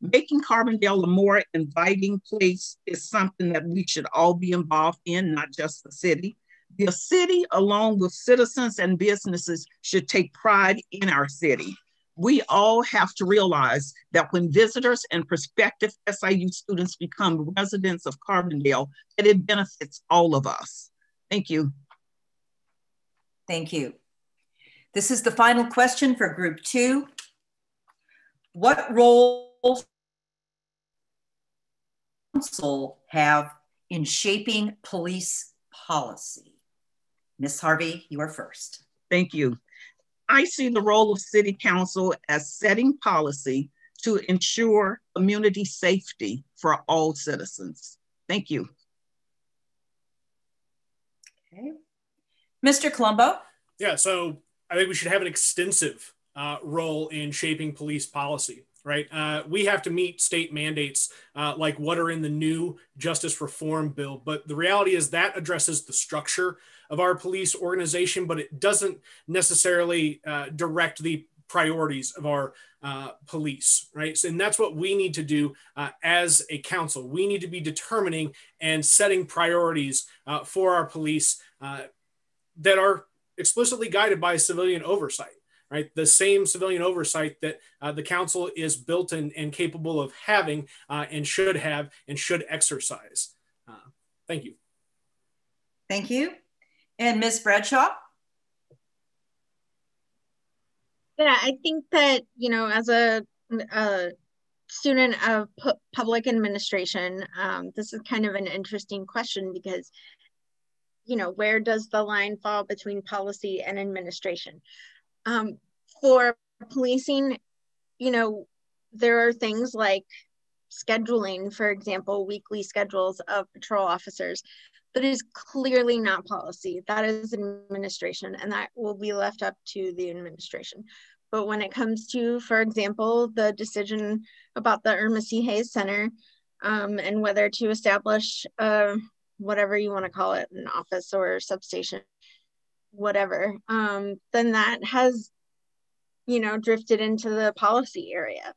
Making Carbondale a more inviting place is something that we should all be involved in, not just the city. The city, along with citizens and businesses, should take pride in our city. We all have to realize that when visitors and prospective SIU students become residents of Carbondale, that it benefits all of us. Thank you. Thank you. This is the final question for group 2. What role council have in shaping police policy? Ms. Harvey, you are first. Thank you. I see the role of City Council as setting policy to ensure community safety for all citizens. Thank you. Okay. Mr. Colombo? Yeah, so I think we should have an extensive role in shaping police policy, right? We have to meet state mandates like what are in the new justice reform bill, but the reality is that addresses the structure of our police organization, but it doesn't necessarily direct the priorities of our police, right? So, and that's what we need to do as a council. We need to be determining and setting priorities for our police that are explicitly guided by civilian oversight, right? The same civilian oversight that the council is built and capable of having and should have and should exercise. Thank you. Thank you. And Ms. Bradshaw? Yeah, I think that, you know, as a student of public administration, this is kind of an interesting question because, you know, where does the line fall between policy and administration? For policing, you know, there are things like scheduling, for example, weekly schedules of patrol officers. That is clearly not policy. That is administration, and that will be left up to the administration. But when it comes to, for example, the decision about the Irma C. Hayes Center and whether to establish whatever you want to call it, an office or substation, whatever, then that has, you know, drifted into the policy area.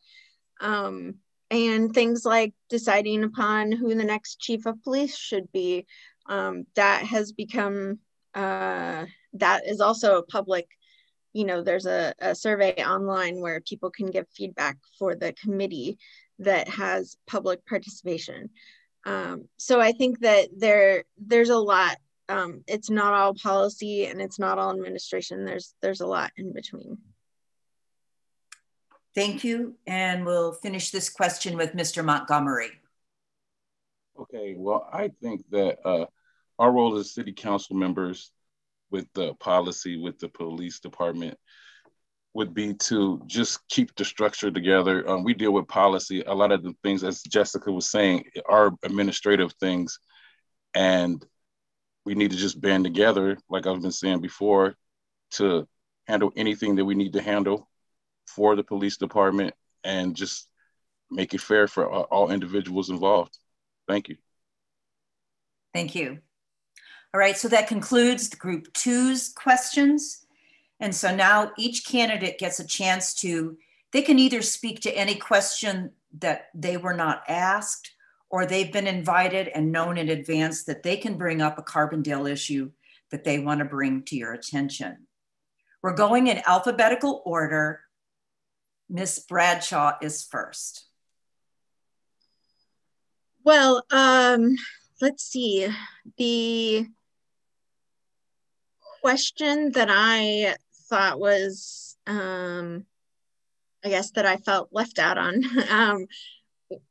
And things like deciding upon who the next chief of police should be, that has become, that is also public. You know, there's a survey online where people can give feedback for the committee that has public participation. So I think that there's a lot. It's not all policy and it's not all administration. There's a lot in between. Thank you. And we'll finish this question with Mr. Montgomery. Okay, well, I think that our role as city council members with the policy, with the police department, would be to just keep the structure together. We deal with policy. A lot of the things, as Jessica was saying, are administrative things. And we need to just band together, like I've been saying before, to handle anything that we need to handle for the police department and just make it fair for all individuals involved. Thank you. Thank you. All right, so that concludes group 2's questions. And so now each candidate gets a chance to, they can either speak to any question that they were not asked, or they've been invited and known in advance that they can bring up a Carbondale issue that they want to bring to your attention. We're going in alphabetical order. Miss Bradshaw is first. Well, let's see. The question that I thought was, I guess that I felt left out on,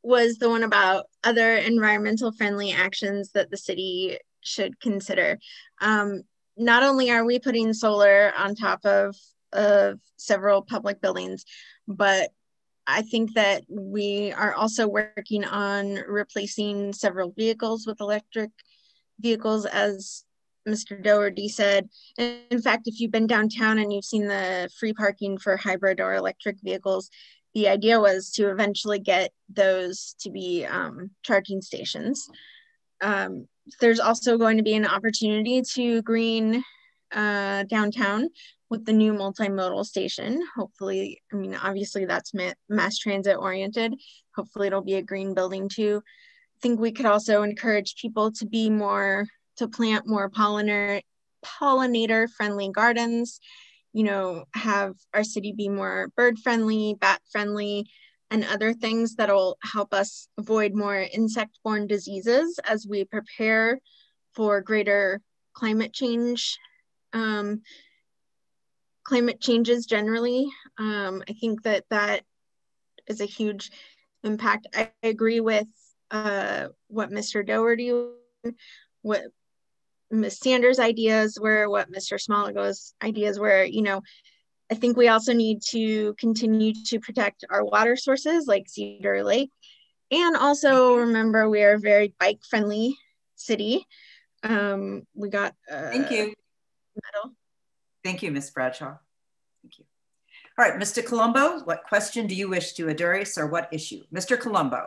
was the one about other environmental friendly actions that the city should consider. Not only are we putting solar on top of several public buildings, but I think that we are also working on replacing several vehicles with electric vehicles, as Mr. Doherty said. In fact, if you've been downtown and you've seen the free parking for hybrid or electric vehicles, the idea was to eventually get those to be charging stations. There's also going to be an opportunity to green downtown with the new multimodal station. Hopefully, I mean, obviously that's mass transit oriented. Hopefully it'll be a green building too. I think we could also encourage people to be more, to plant more pollinator friendly gardens, you know, have our city be more bird friendly, bat friendly, and other things that'll help us avoid more insect-borne diseases as we prepare for greater climate change. Climate changes generally. I think that is a huge impact. I agree with what Mr. Doherty, what Ms. Sanders' ideas were, what Mr. Smaligo's ideas were. You know, I think we also need to continue to protect our water sources like Cedar Lake, and also remember we are a very bike-friendly city. We got Thank you. Medal. Thank you, Ms. Bradshaw. Thank you. All right, Mr. Colombo, what question do you wish to address, or what issue? Mr. Colombo.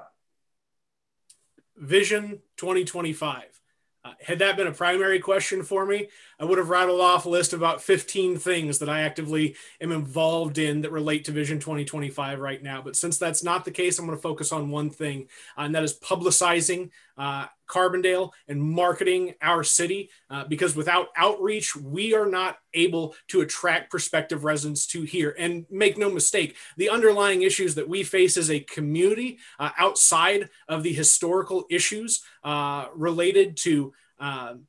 Vision 2025. Had that been a primary question for me, I would have rattled off a list of about 15 things that I actively am involved in that relate to Vision 2025 right now. But since that's not the case, I'm going to focus on one thing, and that is publicizing Carbondale and marketing our city, because without outreach, we are not able to attract prospective residents to here. And make no mistake, the underlying issues that we face as a community outside of the historical issues related to the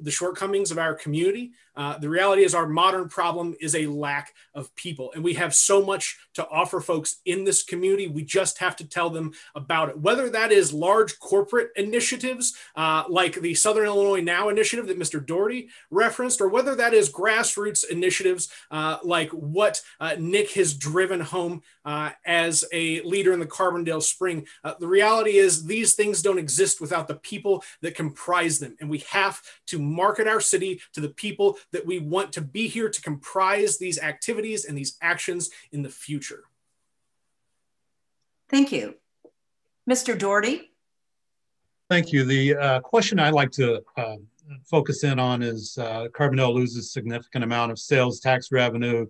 shortcomings of our community. The reality is our modern problem is a lack of people, and we have so much to offer folks in this community. We just have to tell them about it, whether that is large corporate initiatives like the Southern Illinois Now initiative that Mr. Doherty referenced, or whether that is grassroots initiatives like what Nick has driven home as a leader in the Carbondale Spring. The reality is these things don't exist without the people that comprise them, and we have to market our city to the people that we want to be here to comprise these activities and these actions in the future. Thank you. Mr. Doherty. Thank you. The question I'd like to focus in on is Carbondale loses a significant amount of sales tax revenue,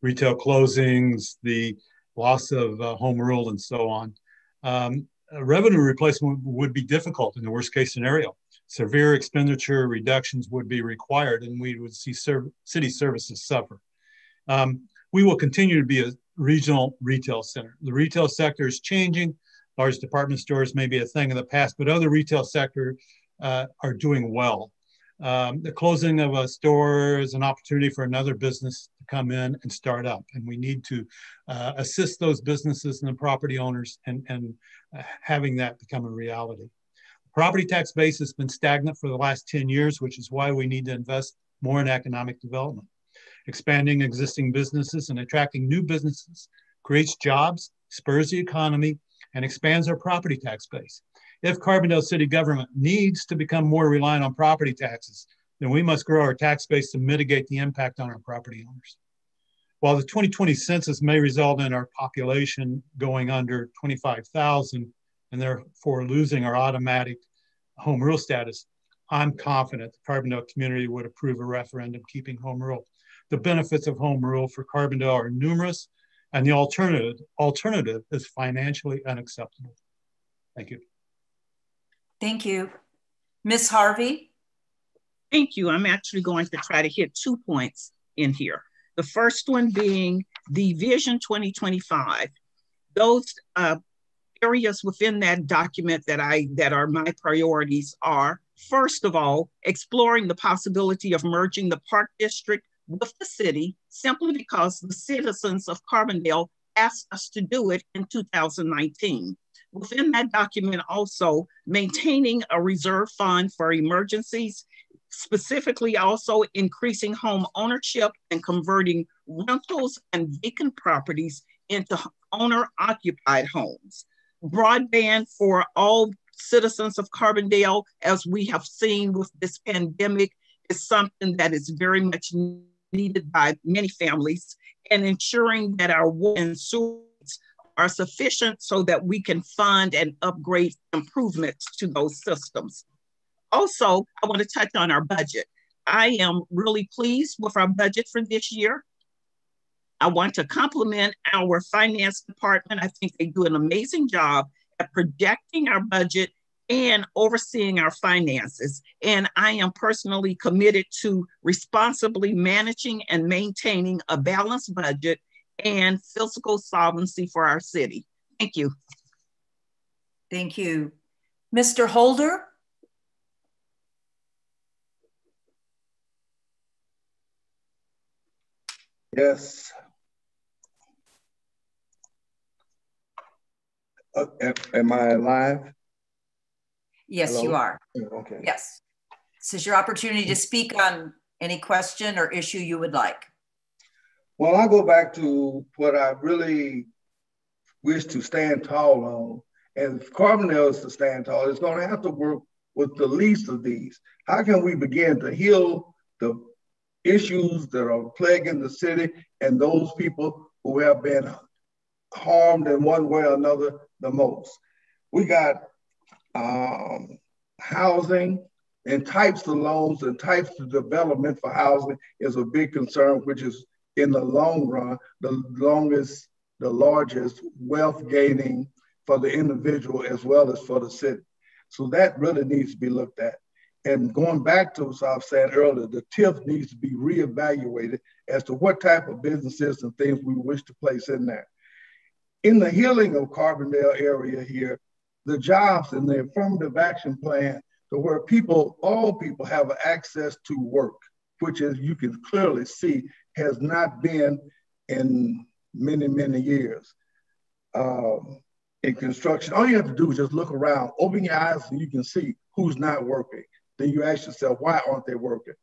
retail closings, the loss of home rule, and so on. Revenue replacement would be difficult in the worst case scenario. Severe expenditure reductions would be required, and we would see city services suffer. We will continue to be regional retail center. The retail sector is changing. Large department stores may be a thing of the past, but other retail sector are doing well. The closing of a store is an opportunity for another business to come in and start up. And we need to assist those businesses and the property owners and having that become a reality. Property tax base has been stagnant for the last 10 years, which is why we need to invest more in economic development. Expanding existing businesses and attracting new businesses creates jobs, spurs the economy, and expands our property tax base. If Carbondale city government needs to become more reliant on property taxes, then we must grow our tax base to mitigate the impact on our property owners. While the 2020 census may result in our population going under 25,000 and therefore losing our automatic home rule status, I'm confident the Carbondale community would approve a referendum keeping home rule. The benefits of home rule for Carbondale are numerous, and the alternative is financially unacceptable. Thank you. Thank you. Ms. Harvey? Thank you. I'm actually going to try to hit 2 points in here. The first one being the Vision 2025. Those areas within that document that are my priorities are, first of all, exploring the possibility of merging the Park District with the city simply because the citizens of Carbondale asked us to do it in 2019. Within that document also, maintaining a reserve fund for emergencies, specifically also increasing home ownership and converting rentals and vacant properties into owner-occupied homes. Broadband for all citizens of Carbondale, as we have seen with this pandemic, is something that is very much needed by many families, and ensuring that our water and sewers are sufficient so that we can fund and upgrade improvements to those systems. Also, I want to touch on our budget. I am really pleased with our budget for this year. I want to compliment our finance department. I think they do an amazing job at projecting our budget and overseeing our finances. And I am personally committed to responsibly managing and maintaining a balanced budget and fiscal solvency for our city. Thank you. Thank you. Mr. Holder? Yes. Am I live? Yes, Hello? you are. Okay. Yes. This is your opportunity to speak on any question or issue you would like. Well, I'll go back to what I really wish to stand tall on. And if Carbondale is to stand tall, it's going to have to work with the least of these. How can we begin to heal the issues that are plaguing the city and those people who have been harmed in one way or another the most? We got housing and types of loans and types of development for housing is a big concern, which is in the long run, the largest wealth gaining for the individual as well as for the city. So that really needs to be looked at. And going back to what I was saying earlier, the TIF needs to be reevaluated as to what type of businesses and things we wish to place in there. In the healing of Carbondale area here, the jobs and the affirmative action plan to where all people have access to work, which as you can clearly see, has not been in many, many years. In construction, all you have to do is just look around, open your eyes and you can see who's not working. Then you ask yourself, why aren't they working?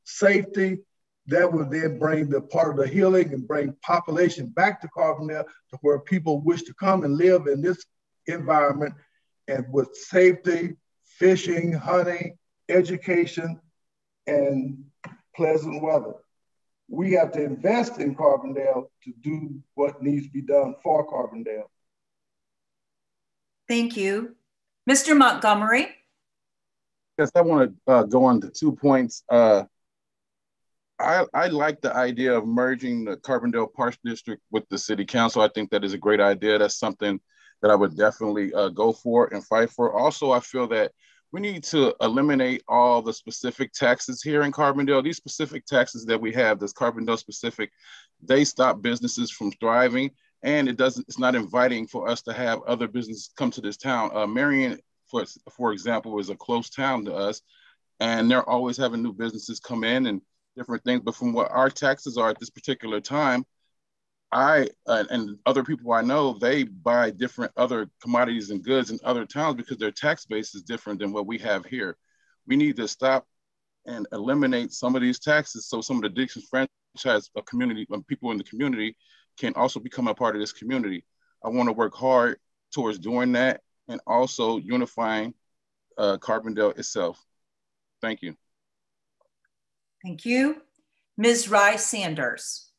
Safety, that will then bring the part of the healing and bring population back to Carbondale to where people wish to come and live in this environment and with safety, fishing, hunting, education, and pleasant weather. We have to invest in Carbondale to do what needs to be done for Carbondale. Thank you. Mr. Montgomery? Yes, I want to go on to 2 points. I like the idea of merging the Carbondale Park District with the City Council. I think that is a great idea. That's something that I would definitely go for and fight for. Also, I feel that we need to eliminate all the specific taxes here in Carbondale. These specific taxes that we have, this Carbondale specific, they stop businesses from thriving. and it's not inviting for us to have other businesses come to this town. Marion, for example, is a close town to us, and they're always having new businesses come in and different things. But from what our taxes are at this particular time, I and other people I know, they buy different other commodities and goods in other towns because their tax base is different than what we have here. We need to stop and eliminate some of these taxes so some of the disenfranchised community, people in the community can also become a part of this community. I want to work hard towards doing that and also unifying Carbondale itself. Thank you. Thank you. Ms. Rice Sanders.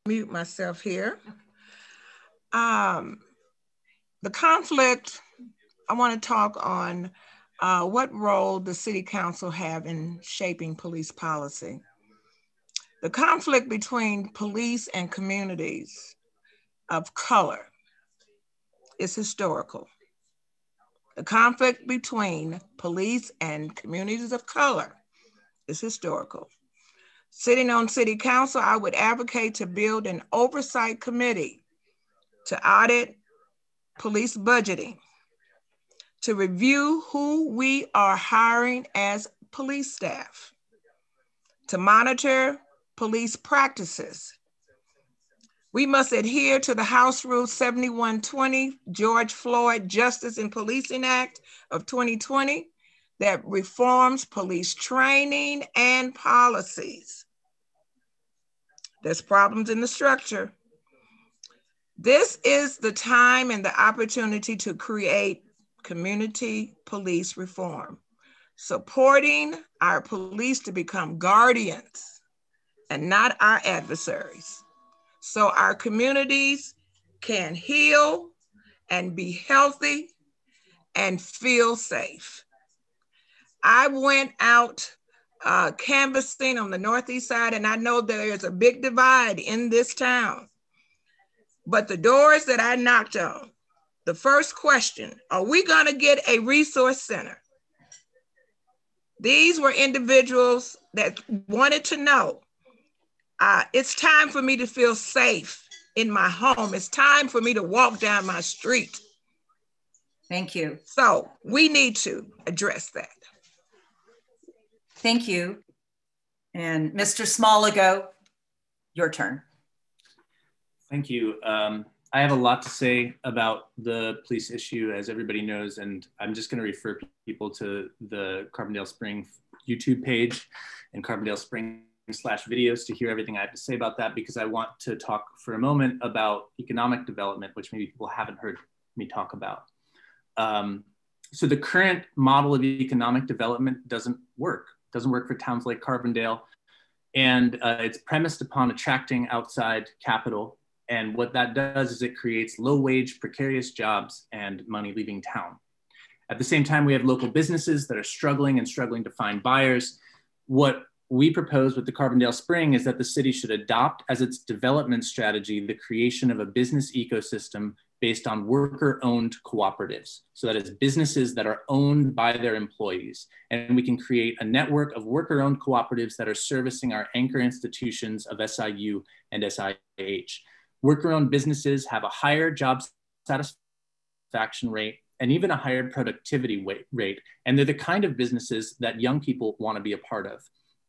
Mute myself here. The conflict, I want to talk on what role the City Council have in shaping police policy. The conflict between police and communities of color is historical. The conflict between police and communities of color is historical. Sitting on City Council, I would advocate to build an oversight committee to audit police budgeting, to review who we are hiring as police staff, to monitor police practices. We must adhere to the House Rule 7120, George Floyd Justice in Policing Act of 2020, that reforms police training and policies. There's problems in the structure. This is the time and the opportunity to create community police reform, supporting our police to become guardians and not our adversaries, so our communities can heal and be healthy and feel safe. I went out canvassing on the Northeast side, and I know there is a big divide in this town. But the doors that I knocked on, the first question, are we gonna get a resource center? These were individuals that wanted to know, it's time for me to feel safe in my home. It's time for me to walk down my street. Thank you. So we need to address that. Thank you. And Mr. Smaligo, your turn. Thank you. I have a lot to say about the police issue, as everybody knows, and I'm just going to refer people to the Carbondale Spring YouTube page and Carbondale Spring /videos to hear everything I have to say about that, because I want to talk for a moment about economic development, which maybe people haven't heard me talk about. So the current model of economic development doesn't work for towns like Carbondale. And it's premised upon attracting outside capital. And what that does is it creates low wage, precarious jobs and money leaving town. At the same time, we have local businesses that are struggling to find buyers. What we propose with the Carbondale Spring is that the city should adopt as its development strategy the creation of a business ecosystem based on worker-owned cooperatives. So that is businesses that are owned by their employees. And we can create a network of worker-owned cooperatives that are servicing our anchor institutions of SIU and SIH. Worker-owned businesses have a higher job satisfaction rate and even a higher productivity rate. And they're the kind of businesses that young people want to be a part of.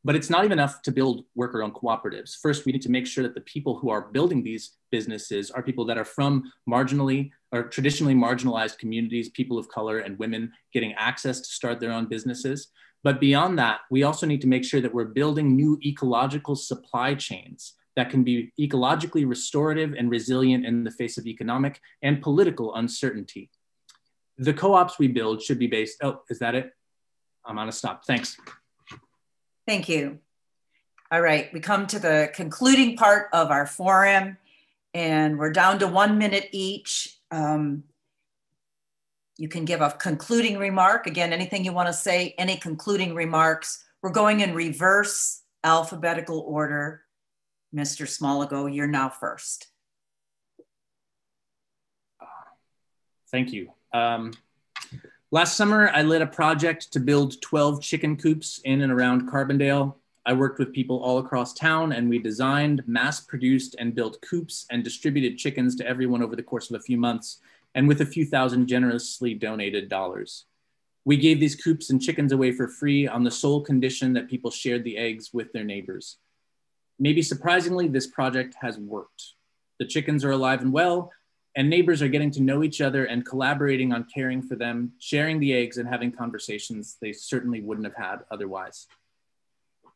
But it's not even enough to build worker-owned cooperatives. First, we need to make sure that the people who are building these businesses are people that are from marginally or traditionally marginalized communities, people of color and women getting access to start their own businesses. But beyond that, we also need to make sure that we're building new ecological supply chains that can be ecologically restorative and resilient in the face of economic and political uncertainty. The co-ops we build should be based, oh, is that it? I'm on a stop, thanks. Thank you. All right, we come to the concluding part of our forum, and we're down to 1 minute each. You can give a concluding remark. Again, anything you want to say, any concluding remarks. We're going in reverse alphabetical order. Mr. Smaligo, you're now first. Thank you. Last summer, I led a project to build 12 chicken coops in and around Carbondale. I worked with people all across town, and we designed, mass-produced, and built coops and distributed chickens to everyone over the course of a few months, and with a few thousand generously donated dollars. We gave these coops and chickens away for free on the sole condition that people shared the eggs with their neighbors. Maybe surprisingly, this project has worked. The chickens are alive and well, and neighbors are getting to know each other and collaborating on caring for them, sharing the eggs, and having conversations they certainly wouldn't have had otherwise.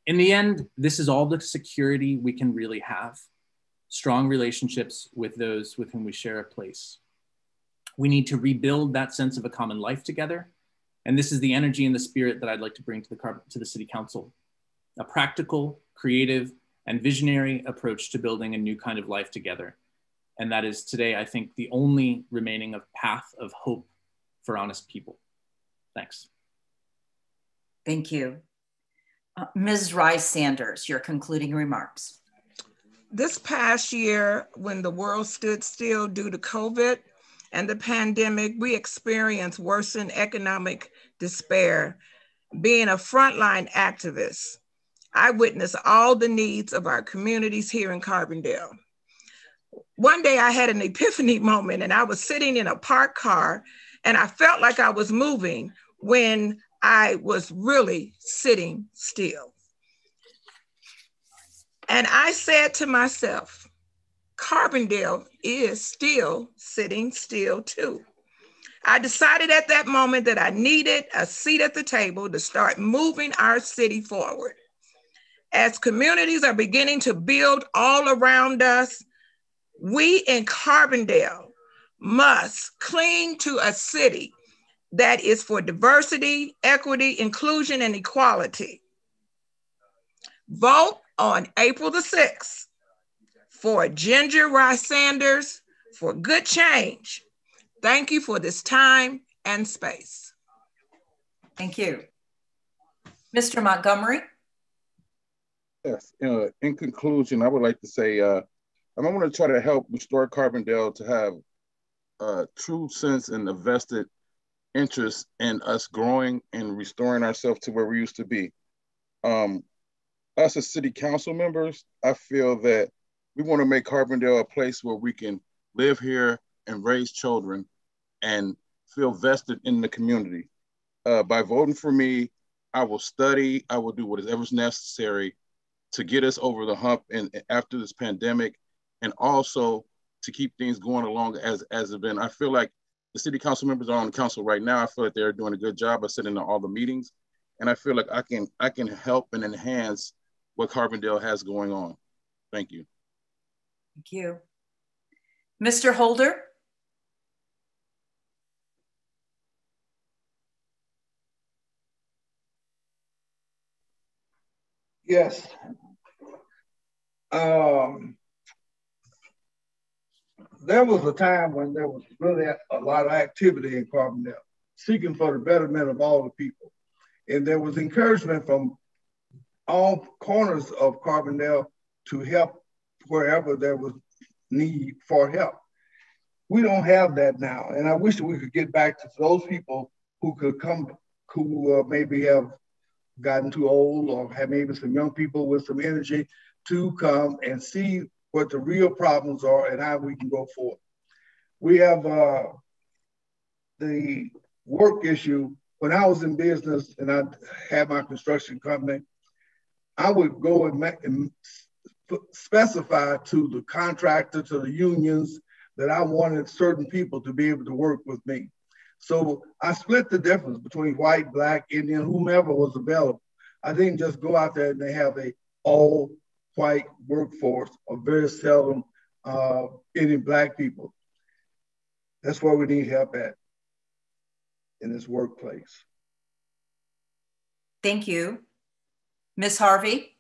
In the end, this is all the security we can really have: strong relationships with those with whom we share a place. We need to rebuild that sense of a common life together. And this is the energy and the spirit that I'd like to bring to the City Council: a practical, creative, and visionary approach to building a new kind of life together. And that is today, I think, the only remaining path of hope for honest people. Thanks. Thank you. Ms. Rice-Sanders, your concluding remarks. This past year, when the world stood still due to COVID and the pandemic, we experienced worsened economic despair. Being a frontline activist, I witnessed all the needs of our communities here in Carbondale. One day I had an epiphany moment, and I was sitting in a parked car, and I felt like I was moving when I was really sitting still. And I said to myself, Carbondale is still sitting still too. I decided at that moment that I needed a seat at the table to start moving our city forward. As communities are beginning to build all around us, we in Carbondale must cling to a city that is for diversity, equity, inclusion, and equality. Vote on April the 6th for Ginger Rice-Sanders for good change. Thank you for this time and space. Thank you. Mr. Montgomery? Yes, in conclusion, I would like to say, I want to try to help restore Carbondale to have a true sense and a vested interest in us growing and restoring ourselves to where we used to be. Us as city council members, I feel that we want to make Carbondale a place where we can live here and raise children and feel vested in the community. By voting for me, I will study, I will do whatever's necessary to get us over the hump and after this pandemic, and also to keep things going along as it's been. I feel like the city council members are on the council right now. I feel like they're doing a good job of sitting in all the meetings. And I feel like I can help and enhance what Carbondale has going on. Thank you. Thank you. Mr. Holder? Yes. There was a time when there was really a lot of activity in Carbondale, seeking for the betterment of all the people. And there was encouragement from all corners of Carbondale to help wherever there was need for help. We don't have that now. And I wish we could get back to those people who could come, who maybe have gotten too old or have maybe some young people with some energy to come and see what the real problems are and how we can go forward. We have the work issue. When I was in business and I had my construction company, I would go and specify to the contractor, to the unions, that I wanted certain people to be able to work with me. So I split the difference between white, black, Indian, whomever was available. I didn't just go out there and they have a all white workforce, or very seldom any black people. That's where we need help at in this workplace. Thank you. Ms. Harvey?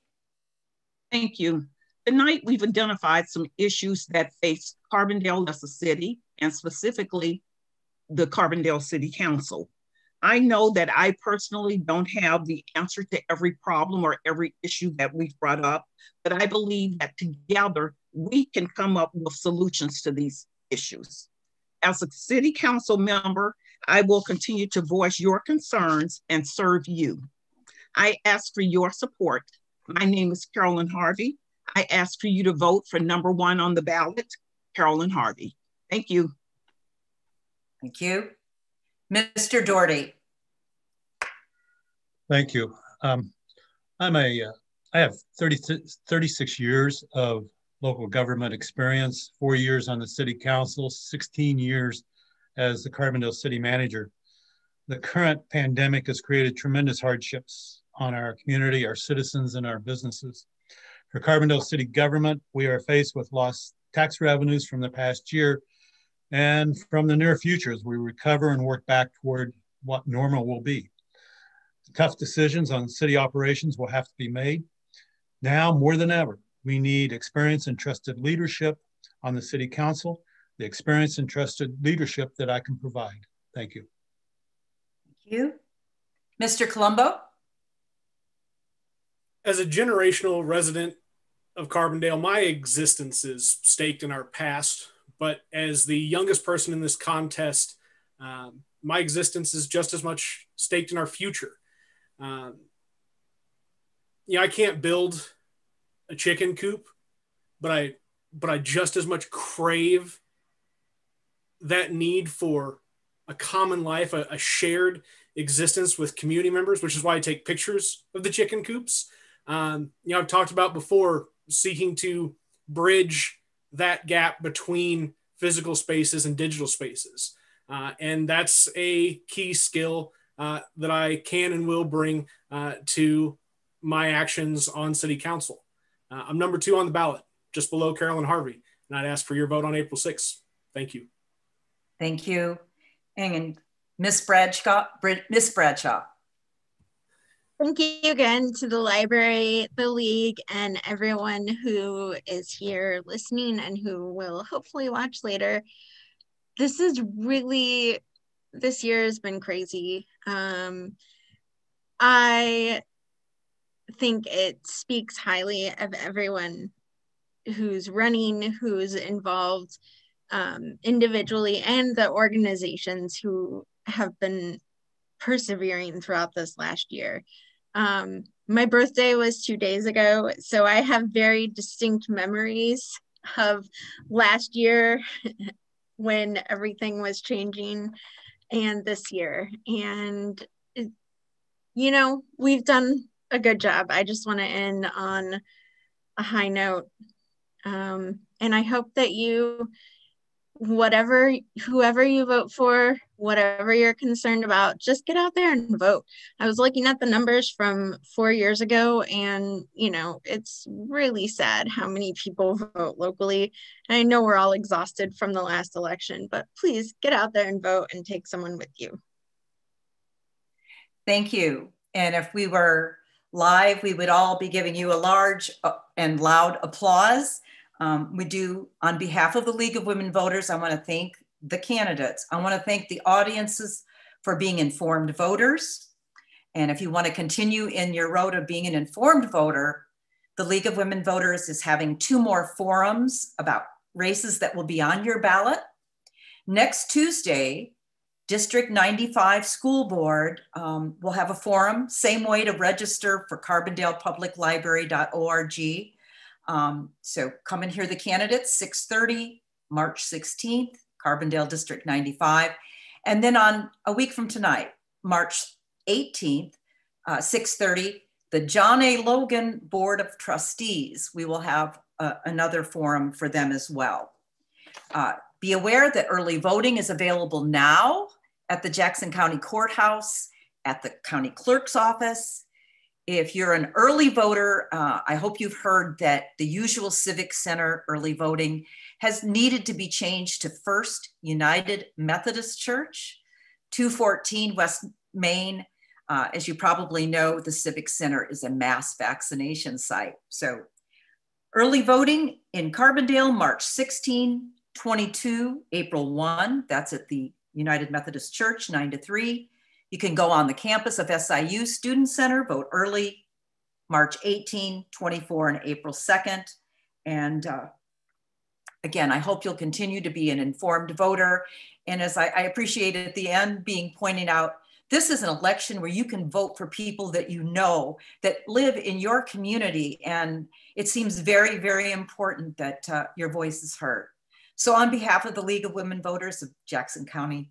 Thank you. Tonight, we've identified some issues that face Carbondale as a city, and specifically the Carbondale City Council. I know that I personally don't have the answer to every problem or every issue that we've brought up, but I believe that together we can come up with solutions to these issues. As a city council member, I will continue to voice your concerns and serve you. I ask for your support. My name is Carolin Harvey. I ask for you to vote for number 1 on the ballot, Carolin Harvey. Thank you. Thank you. Mr. Doherty. Thank you. I have 36 years of local government experience, 4 years on the city council, 16 years as the Carbondale city manager. The current pandemic has created tremendous hardships on our community, our citizens, and our businesses. For Carbondale city government, we are faced with lost tax revenues from the past year and from the near future as we recover and work back toward what normal will be. Tough decisions on city operations will have to be made. Now more than ever, we need experienced and trusted leadership on the city council, the experienced and trusted leadership that I can provide. Thank you. Thank you. Mr. Colombo. As a generational resident of Carbondale, my existence is staked in our past, but as the youngest person in this contest, my existence is just as much staked in our future. I can't build a chicken coop, but I just as much crave that need for a common life, a shared existence with community members, which is why I take pictures of the chicken coops. I've talked about before seeking to bridge that gap between physical spaces and digital spaces. And that's a key skill that I can and will bring to my actions on city council. I'm number 2 on the ballot, just below Carolin Harvey, and I'd ask for your vote on April 6th. Thank you. Thank you. And Ms. Bradshaw. Thank you again to the library, the league, and everyone who is here listening and who will hopefully watch later. This year has been crazy. I think it speaks highly of everyone who's running, who's involved individually, and the organizations who have been persevering throughout this last year. My birthday was 2 days ago, so I have very distinct memories of last year when everything was changing and this year. And, we've done a good job. I just want to end on a high note. And I hope that whoever you vote for, whatever you're concerned about, just get out there and vote. I was looking at the numbers from 4 years ago, and it's really sad how many people vote locally. And I know we're all exhausted from the last election, but please get out there and vote and take someone with you. Thank you. And if we were live, we would all be giving you a large and loud applause. We do, on behalf of the League of Women Voters, I want to thank the candidates. I want to thank the audiences for being informed voters. And if you want to continue in your road of being an informed voter, the League of Women Voters is having 2 more forums about races that will be on your ballot. Next Tuesday, District 95 School Board will have a forum, same way to register for carbondalepubliclibrary.org. So come and hear the candidates, 6:30, March 16th, Carbondale District 95. And then on a week from tonight, March 18th, 6:30, the John A. Logan Board of Trustees, we will have another forum for them as well. Be aware that early voting is available now at the Jackson County Courthouse, at the county clerk's office. If you're an early voter, I hope you've heard that the usual Civic Center early voting has needed to be changed to First United Methodist Church, 214 West Main. As you probably know, the Civic Center is a mass vaccination site. So early voting in Carbondale, March 16, 22, April 1, that's at the United Methodist Church, 9 to 3. You can go on the campus of SIU Student Center, vote early, March 18, 24, and April 2nd. And again, I hope you'll continue to be an informed voter. And as I appreciate at the end pointing out This is an election where you can vote for people that you know, that live in your community. And it seems very, very important that your voice is heard. So on behalf of the League of Women Voters of Jackson County,